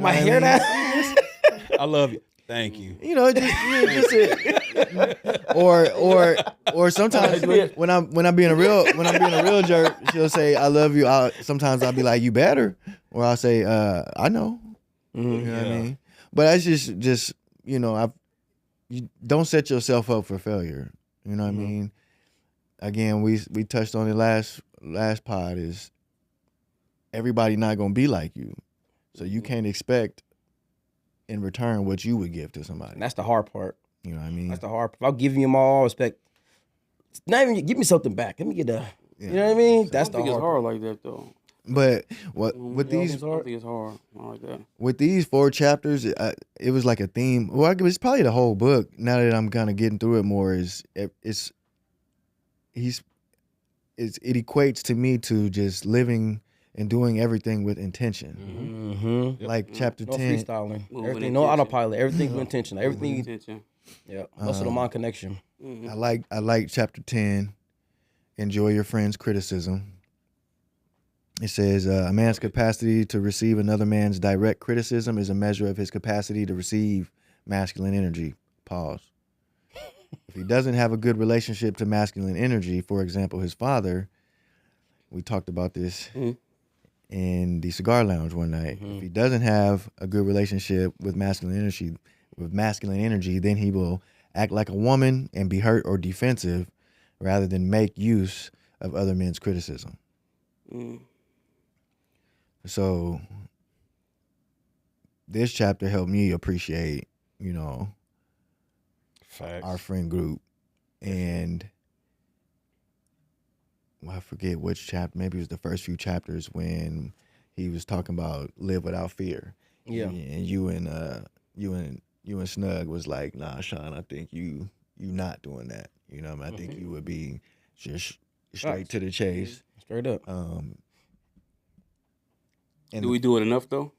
C: my hair down.
D: I love you. Thank you.
B: You know, just or sometimes when I'm being a real jerk, she'll say I love you. Sometimes I'll be like you better, or I'll say I know. You know what I mean? But that's just you don't set yourself up for failure. You know what I mean? Again, we touched on it last pod is everybody not gonna be like you, so you can't expect in return what you would give to somebody.
C: And that's the hard part.
B: You know what I mean?
C: That's the hard part. If I'll give you all respect, not even give me something back. Let me get a. You know what I mean? That's
E: I
C: the
E: don't think it's
C: hard.
E: hard like that though.
B: But with these
E: I don't think it's hard. Not like that.
B: with these 4 chapters, it was like a theme. Well, it's probably the whole book. Now that I'm kind of getting through it more, it equates to me to just living and doing everything with intention.
C: Mm-hmm.
B: Like chapter
C: No
B: 10.
C: freestyling.
E: Moving
C: Everything. No
E: intention.
C: autopilot. Everything's with intention. Everything.
E: Attention.
C: Yeah. Muscle to mind connection.
B: I like chapter 10. Enjoy your friend's criticism. It says a man's capacity to receive another man's direct criticism is a measure of his capacity to receive masculine energy. Pause. If he doesn't have a good relationship to masculine energy, for example, his father, we talked about this in the cigar lounge one night. If he doesn't have a good relationship with masculine energy, then he will act like a woman and be hurt or defensive rather than make use of other men's criticism. So this chapter helped me appreciate,
D: Facts.
B: our friend group. And I forget which chapter, maybe it was the first few chapters when he was talking about live without fear.
C: Yeah.
B: And you and Snug was like, nah, Sean, I think you not doing that. You know what I mean? I think you would be just straight to the chase.
C: Straight up.
B: And
E: Do we do it enough though?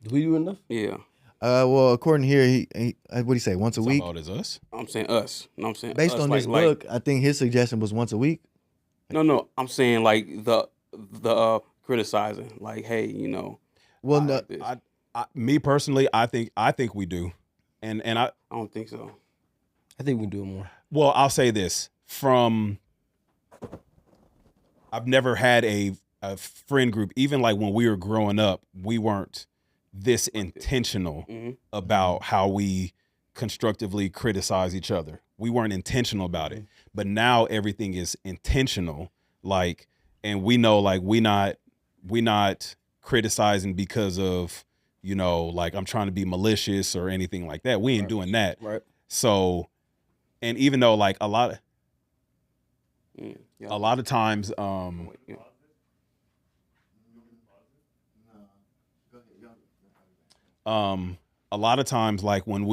C: Do we do enough?
E: Yeah.
B: well, according here, he what do you say? Once a week.
D: About is us.
E: I'm saying us. No, I'm saying
B: Based
E: us,
B: on this book, I think his suggestion was once a week.
E: No. I'm saying like the criticizing. Like, hey,
B: Well,
E: I
B: no,
E: like this.
D: Me personally, I think we do, and I
E: I don't think so.
C: I think we can do it more.
D: well, I'll say this I've never had a friend group, even like when we were growing up, we weren't this intentional about how we constructively criticize each other. We weren't intentional about it. But now everything is intentional, like, and we know like we not criticizing because of, like I'm trying to be malicious or anything like that. We ain't doing that.
C: Right.
D: So, and even though like a lot
E: Yeah.
D: of times,
E: Yeah.
D: a lot of times, like when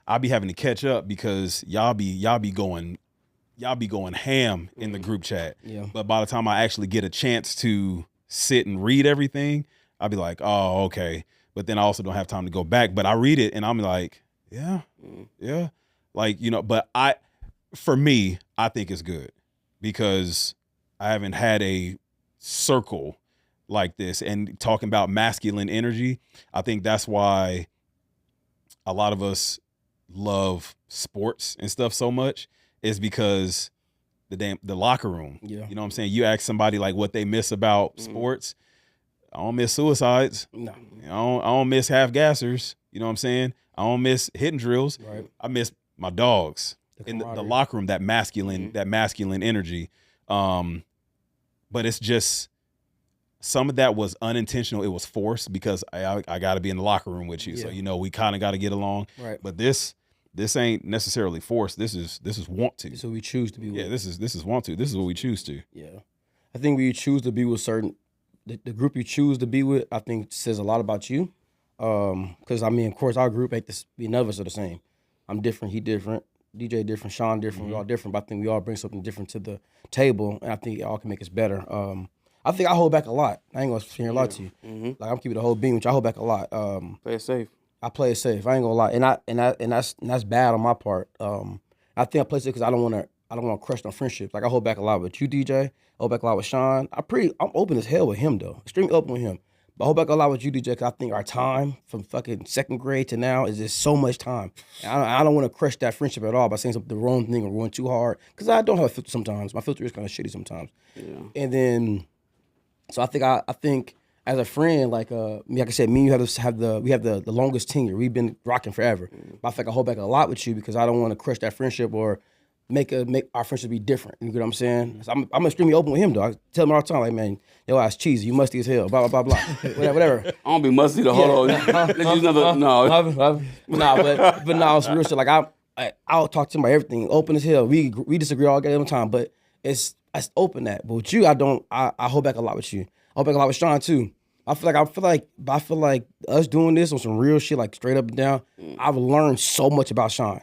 D: I'll be having to catch up because y'all be going ham in the group chat.
C: Yeah.
D: But by the time I actually get a chance to sit and read everything, I'll be like, oh, okay. But then I also don't have time to go back. But I read it and I'm like, yeah. Like, but for me, I think it's good because I haven't had a circle like this. And talking about masculine energy, I think that's why a lot of us love sports and stuff so much is because the locker room.
C: Yeah.
D: You know what I'm saying? You ask somebody like what they miss about sports. I don't miss suicides.
C: No.
D: I don't miss half gassers. You know what I'm saying? I don't miss hitting drills.
C: Right.
D: I miss my dogs in the
C: camaraderie.
D: locker room, that masculine energy. But it's just some of that was unintentional. It was forced because I got to be in the locker room with you.
C: Yeah.
D: So, you know, we kind of got to get along.
C: Right.
D: But this ain't necessarily forced. This is want to.
C: This is what we choose to be with.
D: Yeah, this is want to. This is what we choose to.
C: Yeah. I think when you choose to be with the group you choose to be with, I think says a lot about you. Because, I mean, of course, our group ain't none of us are the same. I'm different, he different, DJ different, Sean different, we all different, but I think we all bring something different to the table, and I think it all can make us better. I think I hold back a lot. I ain't gonna sit here and lie to you. Like, I'm keeping the whole beam, which I hold back a lot.
E: Play it safe.
C: I play it safe. I ain't gonna lie, and that's bad on my part. I think I play it safe because I don't want to crush no friendships. Like, I hold back a lot with you, DJ. I hold back a lot with Sean. I'm open as hell with him though, extremely open with him. But I hold back a lot with you, DJ, because I think our time from fucking second grade to now is just so much time. And I don't want to crush that friendship at all by saying something the wrong thing or going too hard. Because I don't have a filter sometimes. My filter is kind of shitty sometimes.
E: Yeah.
C: And then, so I think as a friend, like I said, me and you we have the longest tenure. We've been rocking forever. But I think I hold back a lot with you because I don't want to crush that friendship or make our friendship be different. You get what I'm saying? So I'm extremely open with him though. I tell him all the time, like, man, your ass cheesy, you musty as hell, blah blah blah blah, whatever.
E: I don't be musty the whole. Let's use another. No.
C: but no, it's real shit. Like I'll talk to him about everything, open as hell. We disagree all the time, but it's open that. But with you, I hold back a lot with you. I hold back a lot with Sean too. I feel like us doing this on some real shit, like straight up and down. I've learned so much about Sean.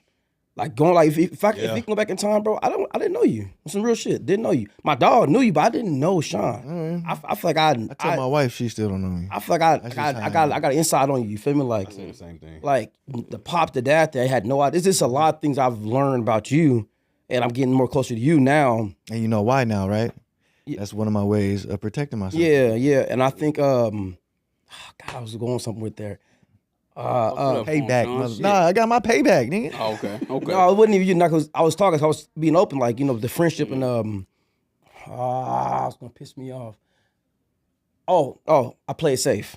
C: Like going like if he can go back in time, bro, I didn't know you. Some real shit. Didn't know you. My dog knew you, but I didn't know Sean. I feel like I
B: tell my wife she still don't know me.
C: I feel like I got an insight on you. You feel me? Like
D: I say the same thing.
C: Like the pop, the dad, they had no idea. There's just a lot of things I've learned about you, and I'm getting more closer to you now.
B: And you know why now, right? Yeah. That's one of my ways of protecting myself.
C: Yeah. And I think God, I was going somewhere there.
B: Payback. Nah, I got my payback, nigga.
E: Oh, okay.
C: No, it wasn't even you. Cause I was talking. I was being open, like, you know, the friendship and it's gonna piss me off. Oh, I play it safe.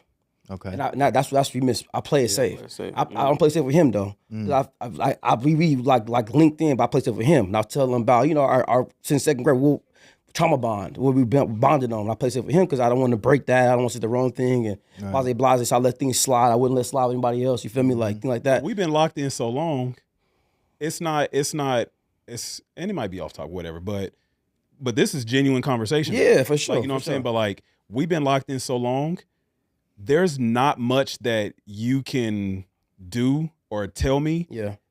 B: Okay.
C: And that's what you miss. I play it safe. I don't play safe with him though. We like LinkedIn, but I play safe with him. And I'll tell him about, you know, our since second grade, trauma bond, what we bonded on. I play safe with him because I don't want to break that. I don't want to say the wrong thing and blase. So I let things slide. I wouldn't let slide with anybody else. You feel me? Like things like that.
D: We've been locked in so long. It's and it might be off topic, whatever, but this is genuine conversation.
C: Yeah, for sure.
D: Like, you know what I'm saying? But like, we've been locked in so long. There's not much that you can do or tell me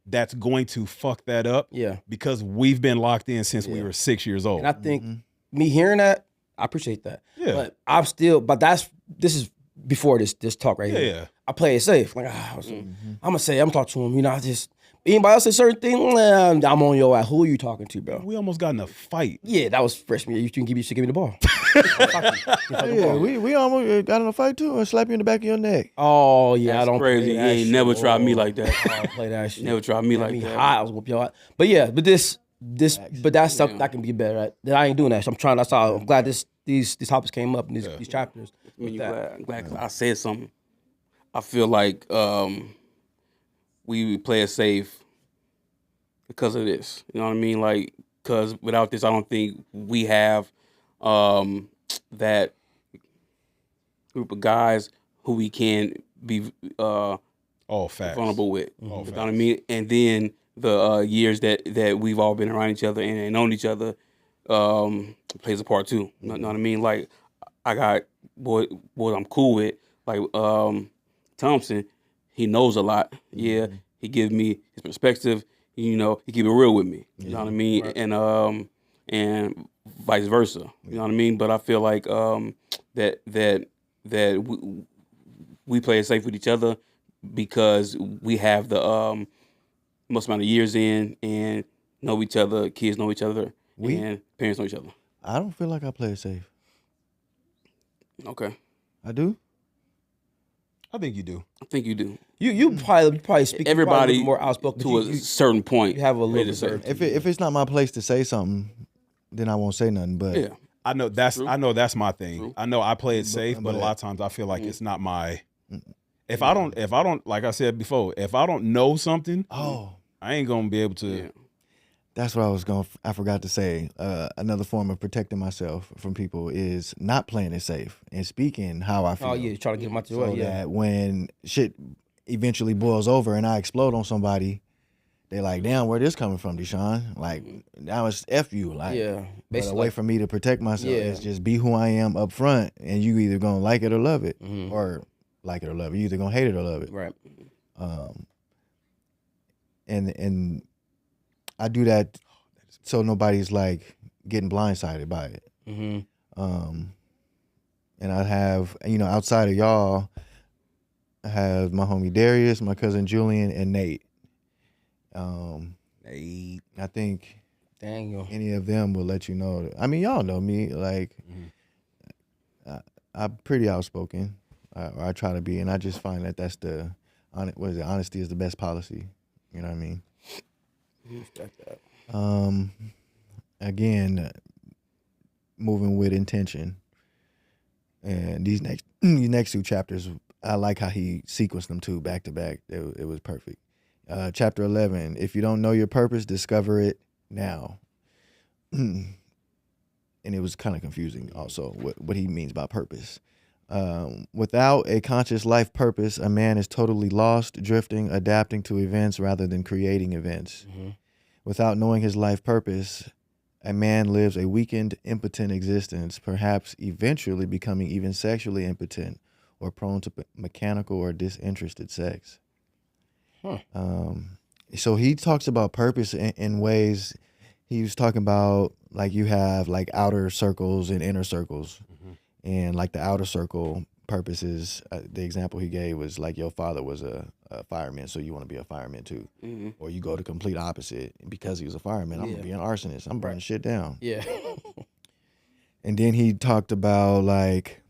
D: that's going to fuck that up. Yeah. Because we've been locked in since we were 6 years old.
C: And I think me hearing that, I appreciate that.
D: Yeah.
C: But this is before this talk right here.
D: Yeah.
C: I play it safe. Like I'm gonna talk to him. You know, I just anybody else say certain thing, I'm on your ass. Who are you talking to, bro?
D: We almost got in a fight.
C: Yeah, that was freshman year. You should give me the ball.
B: We almost got in a fight too and slap you in the back of your neck.
C: Oh yeah,
E: that's
C: I don't
E: crazy.
C: Play that
E: You ain't
C: shit.
E: never tried me like that.
C: I don't play that shit.
E: Never tried me like that.
C: Hot, I was whoop your ass. But yeah, but that's something I can be better at. That I ain't doing that. So I'm glad these topics came up in these chapters.
E: I'm glad 'cause I said something. I feel like we play it safe because of this. You know what I mean? Like, because without this, I don't think we have that group of guys who we can be
D: all facts
E: vulnerable with.
D: All
E: You know what I mean? And then the years that we've all been around each other and known each other plays a part too. You know what I mean? Like, I got boys I'm cool with, like Thompson. He knows a lot. Yeah, he gives me his perspective. You know, he keep it real with me. You know what I mean? Right. And vice versa. You know what I mean? But I feel like that we play it safe with each other because we have the most amount of years in and know each other. Kids know each other, and parents know each other.
B: I don't feel like I play it safe.
E: Okay.
B: I do.
D: I think you do.
E: I think you do.
C: You probably speak.
E: Everybody
C: you more outspoken
E: to a certain point.
C: You have a
E: ready
C: little
E: to say.
C: bit.
B: If it's not my place to say something, then I won't say nothing. But
E: Yeah.
D: I know that's my thing.
E: True.
D: I know I play it safe, but a lot of times I feel like it's not my. If I don't, like I said before, if I don't know something, I ain't gonna be able to.
E: Yeah.
B: that's what I forgot to say. Another form of protecting myself from people is not playing it safe and speaking how I feel.
C: Oh yeah, try to get them out your
B: So
C: way. Yeah.
B: that when shit eventually boils over and I explode on somebody, they're like, damn, where this coming from, Deshaun? Like, now it's F you. Like,
C: Yeah.
B: but a
C: Basically,
B: way for me to protect myself
C: Yeah.
B: is just be who I am up front, and you either gonna like it or love it, or like it or love it. You either gonna hate it or love it.
C: right.
B: And I do that so nobody's like getting blindsided by it. And I have, outside of y'all, I have my homie Darius, my cousin Julian, and Nate.
D: Hey,
B: I think
C: Dang yo.
B: any of them will let you know. I mean, y'all know me. Like, I'm pretty outspoken. I try to be, and I just find that that's the honesty is the best policy. You know what I mean?
C: Respect that.
B: Again, moving with intention. And these next two chapters, I like how he sequenced them too, back to back. It was perfect. Chapter 11, if you don't know your purpose, discover it now. And it was kind of confusing also what he means by purpose. Without a conscious life purpose, a man is totally lost, drifting, adapting to events rather than creating events. Without knowing his life purpose, a man lives a weakened, impotent existence, perhaps eventually becoming even sexually impotent or prone to mechanical or disinterested sex. So he talks about purpose in ways. He was talking about, like, you have like outer circles and inner circles. And like the outer circle purposes, the example he gave was like your father was a fireman, so you want to be a fireman too. Or you go the complete opposite. Because he was a fireman, I'm going to be an arsonist. I'm burning shit down.
C: Yeah.
B: And then he talked about, like,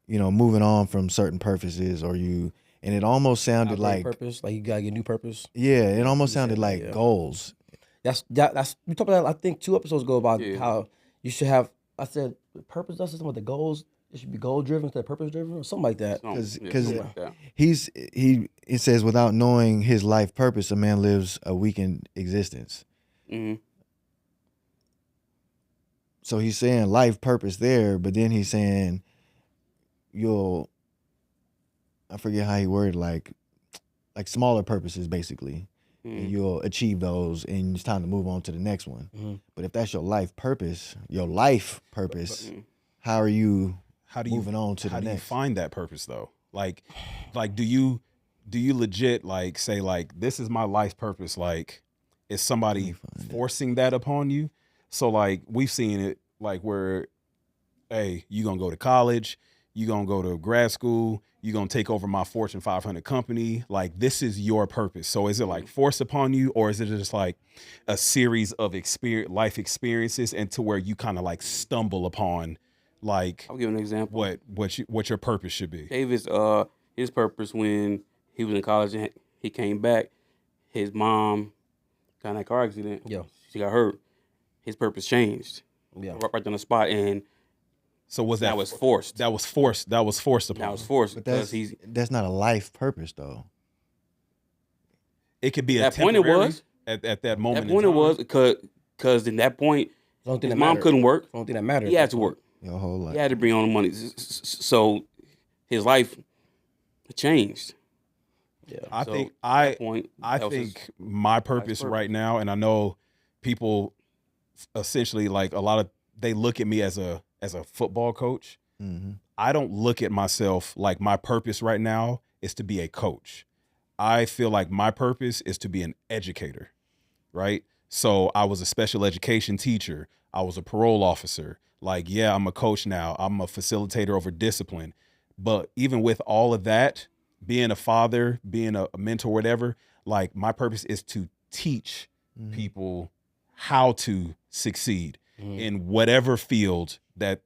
B: moving on from certain purposes, and it almost sounded like
C: purpose. Like you gotta get new purpose.
B: Yeah, it almost sounded like goals.
C: That's we talked about that, I think 2 episodes ago about how you should have. I said purpose. That's something with the goals. It should be goal driven instead of purpose driven, or something like that.
B: Because it says without knowing his life purpose, a man lives a weakened existence. So he's saying life purpose there, but then he's saying I forget how he worded, like smaller purposes basically. And you'll achieve those, and it's time to move on to the next one. But if that's your life purpose, how are you moving on to the next?
D: How do you find that purpose though? Like do you legit like say like this is my life purpose? Like is somebody forcing that upon you? So like we've seen it like where, hey, you gonna go to college, you gonna go to grad school, you gonna take over my Fortune 500 company. Like this is your purpose. So is it like forced upon you, or is it just like a series of life experiences, and to where you kind of like stumble upon, like,
E: I'll give an example.
D: What your purpose should be?
E: David's his purpose when he was in college and he came back, his mom got in a car accident.
C: Yeah.
E: She got hurt. His purpose changed.
C: Yeah.
E: Right on the spot, and
D: so that
E: was forced.
D: That was forced. That was forced upon.
E: That was forced.
B: But that's not a life purpose though.
D: It could be
E: at that point. It was
D: at that moment.
E: At that point it was because in that point his mom couldn't work.
C: The only thing that mattered.
E: He had to work.
B: Your whole life.
E: He had to bring on the money. So his life changed.
C: Yeah.
D: I
E: So
D: think
E: at that point,
D: I
E: that was
D: think
E: his
D: my purpose right now, and I know people essentially like a lot of they look at me as a football coach. I don't look at myself like my purpose right now is to be a coach. I feel like my purpose is to be an educator, right? So I was a special education teacher. I was a parole officer. Like, yeah, I'm a coach now. I'm a facilitator over discipline. But even with all of that, being a father, being a mentor, whatever, like my purpose is to teach people how to succeed in whatever field that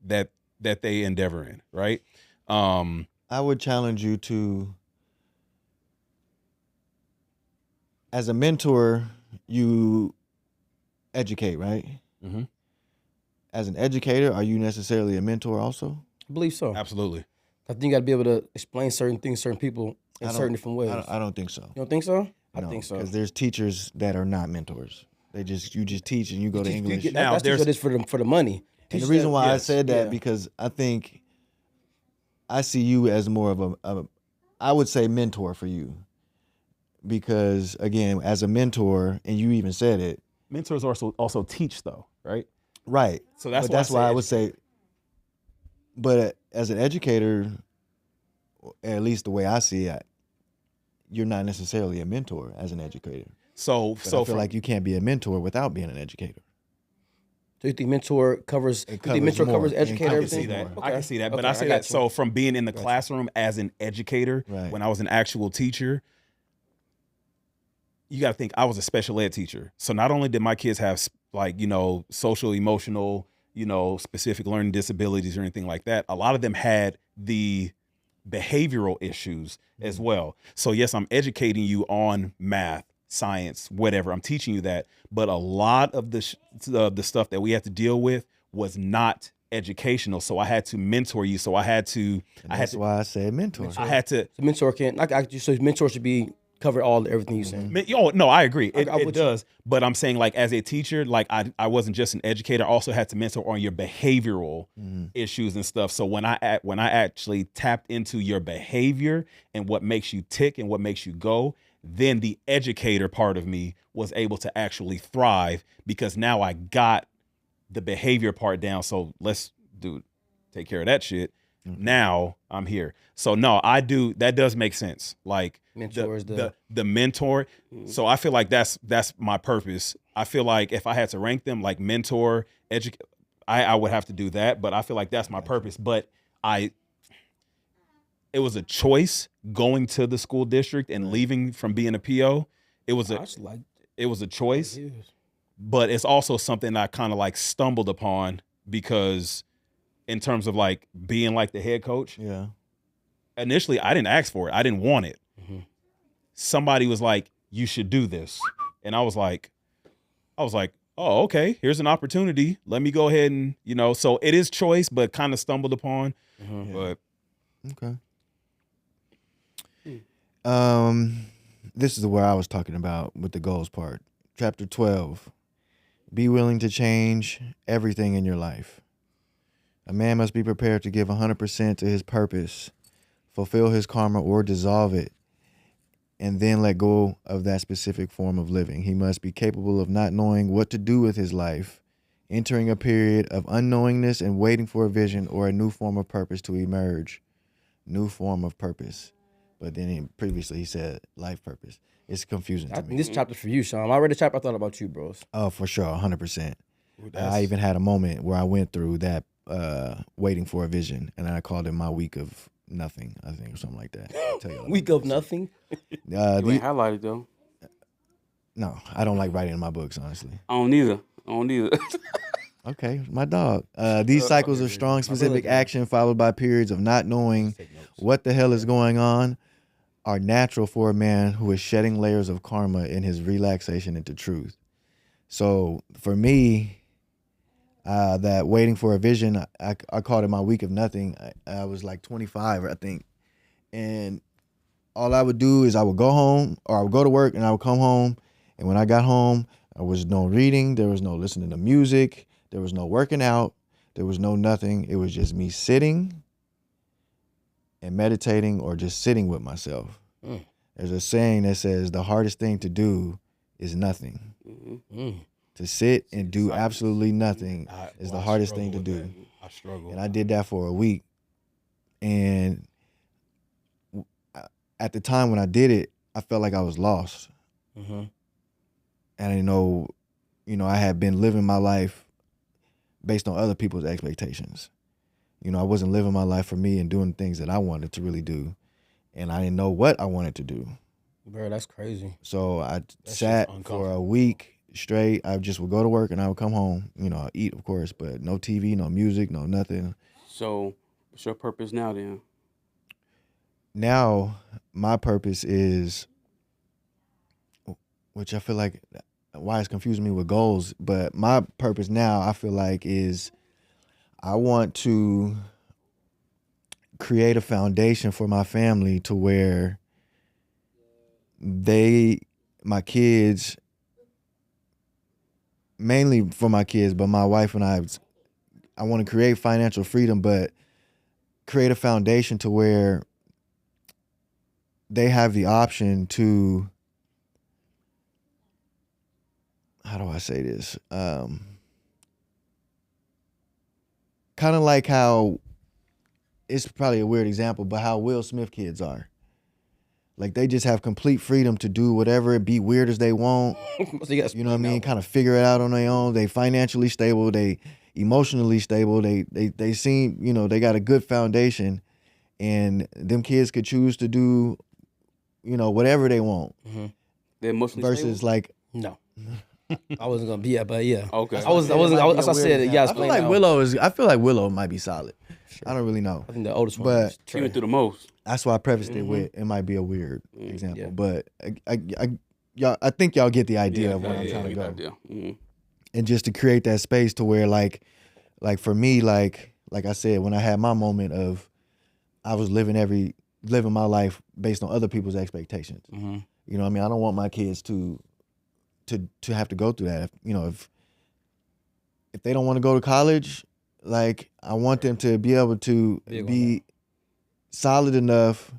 D: they endeavor in, right?
B: I I would challenge you to, as a mentor, you educate, right?
D: Mm-hmm.
B: As an educator, are you necessarily a mentor also?
C: I believe so.
D: Absolutely.
C: I think you got to be able to explain certain things, certain people in certain different ways.
B: I don't think so.
C: You don't think so?
B: No,
C: I think so.
B: because there's teachers that are not mentors. You just teach and you go to English.
D: Now,
C: that's just for the money.
B: And the reason why I said that
C: yeah.
B: because I think I see you as more of a I would say mentor for you. Because again, as a mentor, and you even said it,
D: Mentors also teach though, right?
B: right?
D: So that's
B: why I would say. But as an educator, at least the way I see it, you're not necessarily a mentor as an educator.
D: So
B: I feel like you can't be a mentor without being an educator.
C: Do you think mentor covers?
B: It
C: You think mentor
B: more.
C: covers educator?
D: I can
C: Everything?
D: see that.
C: Okay.
D: I can see that. But
C: Okay,
D: I say
C: got
D: that.
C: you.
D: So from being in the classroom as an educator,
B: Right.
D: when I was an actual teacher, you got to think I was a special ed teacher. So not only did my kids have social, emotional, specific learning disabilities or anything like that, a lot of them had the behavioral issues as well. So yes, I'm educating you on math, science, whatever. I'm teaching you that, but a lot of the stuff that we had to deal with was not educational. So I had to mentor you. So
B: That's why I said mentor.
D: I had to.
C: So mentor can't. So mentor should be cover everything you're saying.
D: No, I agree. It
C: would-
D: does. But I'm saying, like, as a teacher, like I wasn't just an educator. I also had to mentor on your behavioral issues and stuff. So when I actually tapped into your behavior and what makes you tick and what makes you go, then the educator part of me was able to actually thrive because now I got the behavior part down. So take care of that shit. Now I'm here. So no, I do. That does make sense. Like
C: Mentor is
D: the mentor. So I feel like that's my purpose. I feel like if I had to rank them, like mentor, I would have to do that. But I feel like that's my purpose. But it was a choice going to the school district and leaving from being a PO. It was a choice. But it's also something I kind of like stumbled upon because in terms of like being like the head coach.
B: Yeah.
D: Initially, I didn't ask for it. I didn't want it. Somebody was like, you should do this. And I was like, oh, okay, here's an opportunity. Let me go ahead and, so it is choice, but kind of stumbled upon. But
B: Okay. This is where I was talking about with the goals part. Chapter 12. Be willing to change everything in your life. A man must be prepared to give 100% to his purpose, fulfill his karma or dissolve it, and then let go of that specific form of living. He must be capable of not knowing what to do with his life, entering a period of unknowingness and waiting for a vision or a new form of purpose to emerge. New form of purpose. But then previously he said life purpose. It's confusing to me.
C: This chapter's for you, Sean. I read the chapter. I thought about you, bros.
B: Oh, for sure, 100%. I even had a moment where I went through that waiting for a vision, and I called it my week of nothing, I think, or something like that. I'll tell you
C: Week of nothing.
E: You ain't highlighted though.
B: No, I don't like writing in my books, honestly.
E: I don't either.
B: Okay, my dog. These cycles of strong, specific action followed by periods of not knowing what the hell is going on are natural for a man who is shedding layers of karma in his relaxation into truth. So for me, that waiting for a vision, I called it my week of nothing. I was like 25, I think. And all I would do is I would go home, or I would go to work and I would come home. And when I got home, there was no reading. There was no listening to music. There was no working out. There was no nothing. It was just me sitting and meditating or just sitting with myself. There's a saying that says the hardest thing to do is nothing. To sit and do absolutely nothing is the hardest thing to do.
D: I struggle.
B: And I did that for a week. And at the time when I did it, I felt like I was lost. And I didn't know, I had been living my life based on other people's expectations. I wasn't living my life for me and doing things that I wanted to really do. And I didn't know what I wanted to do.
C: Bro, that's crazy.
B: So I sat for a week straight. I just would go to work and I would come home. I'd eat, of course, but no TV, no music, no nothing.
E: So, what's your purpose now then?
B: now my purpose is, which I feel like why it's confusing me with goals, but my purpose now I feel like is I want to create a foundation for my family to where my kids, mainly for my kids, but my wife and I want to create financial freedom, but create a foundation to where they have the option to, how do I say this? Kind of like how, it's probably a weird example, but how Will Smith kids are. Like they just have complete freedom to do whatever, be weird as they want.
C: So you
B: You know what I mean? Kind of figure it out on their own. They financially stable. They emotionally stable. They seem, they got a good foundation, and them kids could choose to do, whatever they want.
E: They're emotionally
B: Versus
E: stable?
B: like,
C: No. I wasn't gonna be yeah, but yeah.
E: Okay.
C: I wasn't. That's what I said. Yeah,
B: I feel like Willow might be solid.
C: Sure.
B: I don't really know.
C: I think the oldest one.
B: But
C: Was
E: She went through the most.
B: that's why I prefaced it with it might be a weird example,
C: Yeah.
B: but I think y'all get the idea of where I'm trying to go. And just to create that space to where like for me, like I said, when I had my moment of I was living my life based on other people's expectations. You know what I mean? I don't want my kids to have to go through that. If they don't want to go to college, like I want them to be able to be solid enough.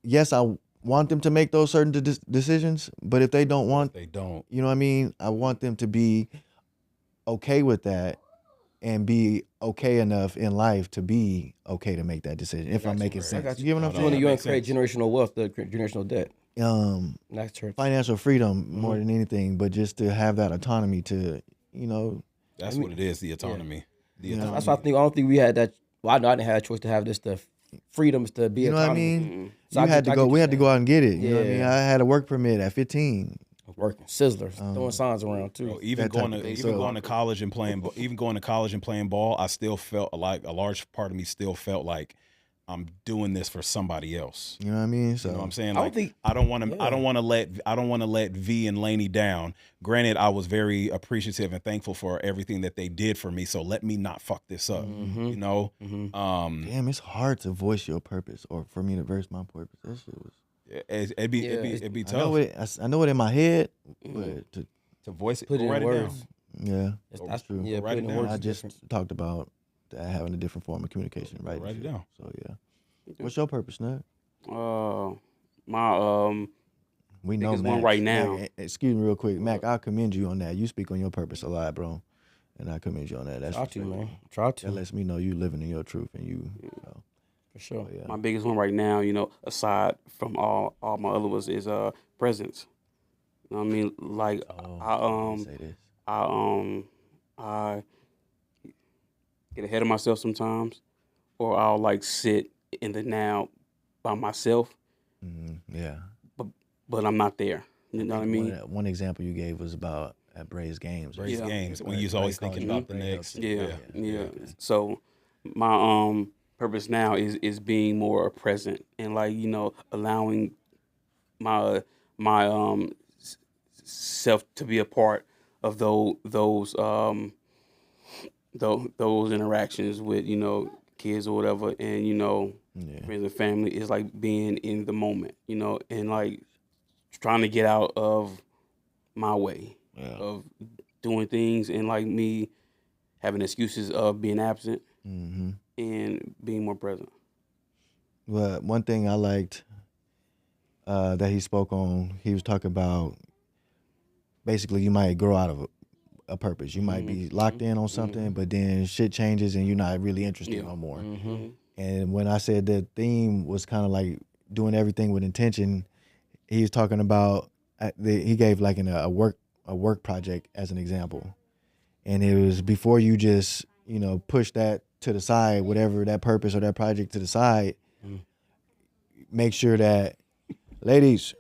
B: Yes, I want them to make those certain decisions, but if they don't want,
D: They don't.
B: you know what I mean? I want them to be okay with that and be okay enough in life to be okay to make that decision, if I'm making sense. You get what I'm saying?
C: you want to create generational wealth, the generational debt. That's true.
B: Financial freedom more than anything, but just to have that autonomy to,
D: That's what it is. The autonomy. The autonomy.
C: That's why I don't think we had that. Well, I know I didn't have a choice to have this stuff. Freedoms to be
B: you know what I
C: autonomous.
B: mean?
C: So
B: We had to go out and get it. You know what I mean?
C: Yeah.
B: I had a work permit at 15.
C: Working Sizzlers, throwing signs around too.
D: Bro, even
B: that type
D: going
B: of
D: to
B: thing.
D: going to college and playing ball, I still felt like a large part of me still felt like I'm doing this for somebody else.
B: You know what I mean? So
D: You know what I'm saying?
C: I
D: Like,
C: don't think-
D: I don't want to let V and Laney down. Granted, I was very appreciative and thankful for everything that they did for me. So let me not fuck this up. You know?
B: damn, it's hard to voice your purpose or for me to verse my purpose. That shit was.
D: It'd be
B: I
D: tough
B: know it. I know it in my head, but
D: to voice it.
C: Put it in
D: write it
C: words.
D: down.
B: yeah,
C: That's
B: true.
C: Yeah,
D: Write
C: putting
D: it
C: in
D: down.
C: words
B: I
C: is
B: just
C: different.
B: talked about that having a different form of communication, right?
D: Write it down.
B: So yeah, what's your purpose, Ned?
E: My
B: We know
E: biggest one
B: Mac.
E: right now.
B: Mac, excuse me, real quick, Mac. I commend you on that. You speak on your purpose a lot, bro, and I commend you on that. That's
C: Try to, man. Try to.
B: That lets me know you living in your truth and you know.
C: For sure.
B: Yeah.
E: my biggest one right now, aside from all my other ones, is presence. You know what I mean? Like
B: Say this.
E: I get ahead of myself sometimes, or I'll like sit in the now by myself,
B: Yeah.
E: but I'm not there. You know what I mean?
B: One example you gave was about at Braves games.
D: Braves
E: Yeah.
D: games. When you was always thinking about the next.
E: Yeah. So my purpose now is being more present and like allowing my self to be a part of those interactions with kids or whatever, and friends and family is like being in the moment, and like trying to get out of my way of doing things and like me having excuses of being absent and being more present.
B: Well, one thing I liked that he spoke on, he was talking about basically you might grow out of a purpose. You might be locked in on something, but then shit changes and you're not really interested no more. And when I said the theme was kind of like doing everything with intention, he was talking about he gave like a work project as an example, and it was before you just push that to the side, whatever that purpose or that project to the side. Make sure that, ladies,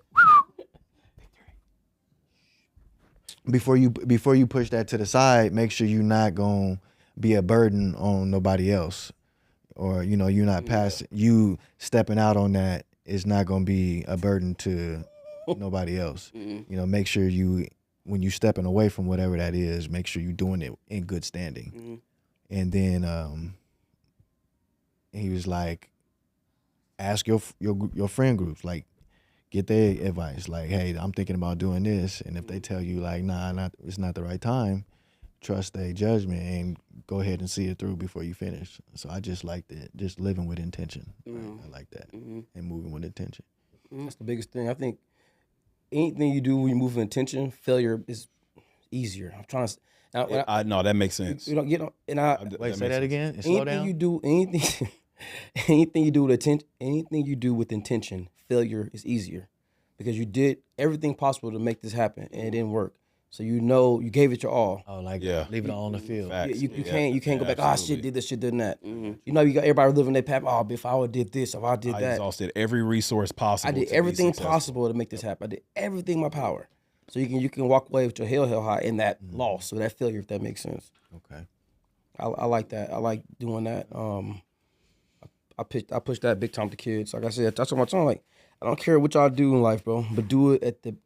B: before you push that to the side, make sure you're not gonna be a burden on nobody else. or you're not past you stepping out on that is not going to be a burden to nobody else. Make sure when you stepping away from whatever that is, make sure you're doing it in good standing. And then he was like, ask your friend groups, like get their advice, like, hey, I'm thinking about doing this, and if they tell you like, nah, it's not the right time, trust their judgment and go ahead and see it through before you finish. So I just like that, just living with intention. I like that, and moving with intention.
C: That's the biggest thing. I think anything you do when you move with intention, failure is easier. I'm trying to.
D: No, that makes sense.
C: And
B: Wait, say that again. And slow down.
C: Anything you do with intention, failure is easier, because you did everything possible to make this happen and it didn't work. So you gave it your all.
B: Oh, leave it all on the field.
C: You can't go back. Oh, shit, did this, shit, did that. You got everybody living their path. Oh, if I would did this, if I did that.
D: I exhausted every resource possible.
C: I did everything possible to make this happen. I did everything in my power. So you can walk away with your hell high in that loss or that failure, if that makes sense.
B: Okay.
C: I like that. I like doing that. I push that big time to kids. Like I said, that's what I'm talking. Like, I don't care what y'all do in life, bro, but do it at the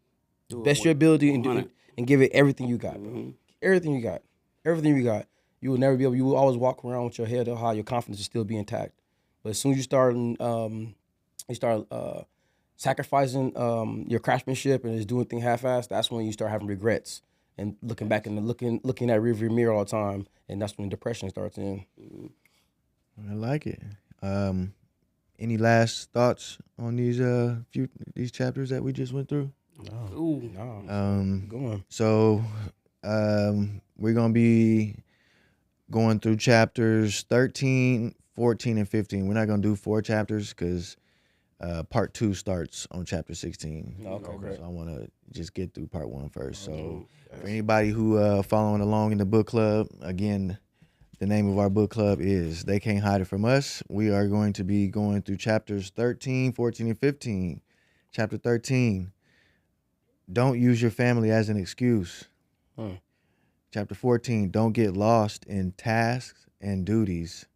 C: best of your ability and do it and give it everything you got, bro. Everything you got. Everything you got. You will never be able. You will always walk around with your head high. Your confidence will still be intact. But as soon as you start sacrificing your craftsmanship and just doing things half-assed, that's when you start having regrets and looking back and looking at rearview mirror all the time, and that's when depression starts in.
B: I like it. Any last thoughts on these chapters that we just went through?
C: No. Go on.
B: So we're gonna be going through chapters 13, 14, and 15. We're not gonna do 4 chapters because part 2 starts on chapter 16.
C: Okay, great.
B: So I want to just get through part 1 first. So for anybody who following along in the book club, again, the name of our book club is They Can't Hide It From Us. We are going to be going through chapters 13, 14, and 15. Chapter 13, don't use your family as an excuse. Chapter 14, don't get lost in tasks and duties.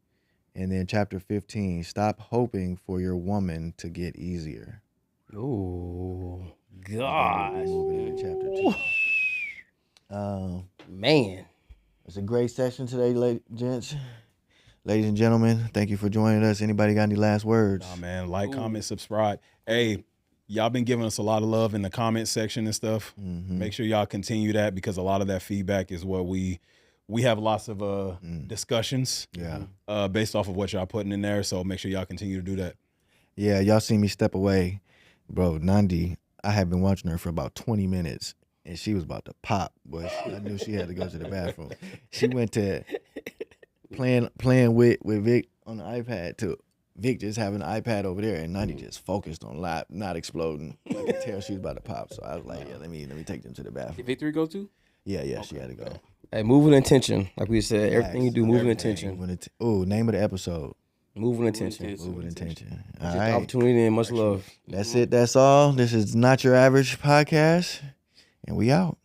B: And then chapter 15, stop hoping for your woman to get easier.
C: Oh, gosh.
B: Moving into chapter 2.
C: Man.
B: It's a great session today, gents. Ladies and gentlemen, thank you for joining us. Anybody got any last words?
D: Nah, man, comment, subscribe. Hey, y'all been giving us a lot of love in the comment section and stuff. Make sure y'all continue that, because a lot of that feedback is what we have lots of discussions based off of what y'all putting in there. So make sure y'all continue to do that.
B: Yeah, y'all see me step away. Bro, Nandi, I had been watching her for about 20 minutes, and she was about to pop, but I knew she had to go to the bathroom. She went to playing with Vic on the iPad to Vic just having the iPad over there, and Nandi just focused on live, not exploding. I could tell she was about to pop, so I was like, yeah, let me take them to the bathroom.
E: Did Victory go too?
B: Yeah, okay. She had to go.
C: Hey, move with intention. Like we said, everything you do, move with intention.
B: Name of the episode.
C: Move with intention.
B: Move with intention.
C: All right. Opportunity and much love.
B: That's it. That's all. This is Not Your Average Podcast, and we out.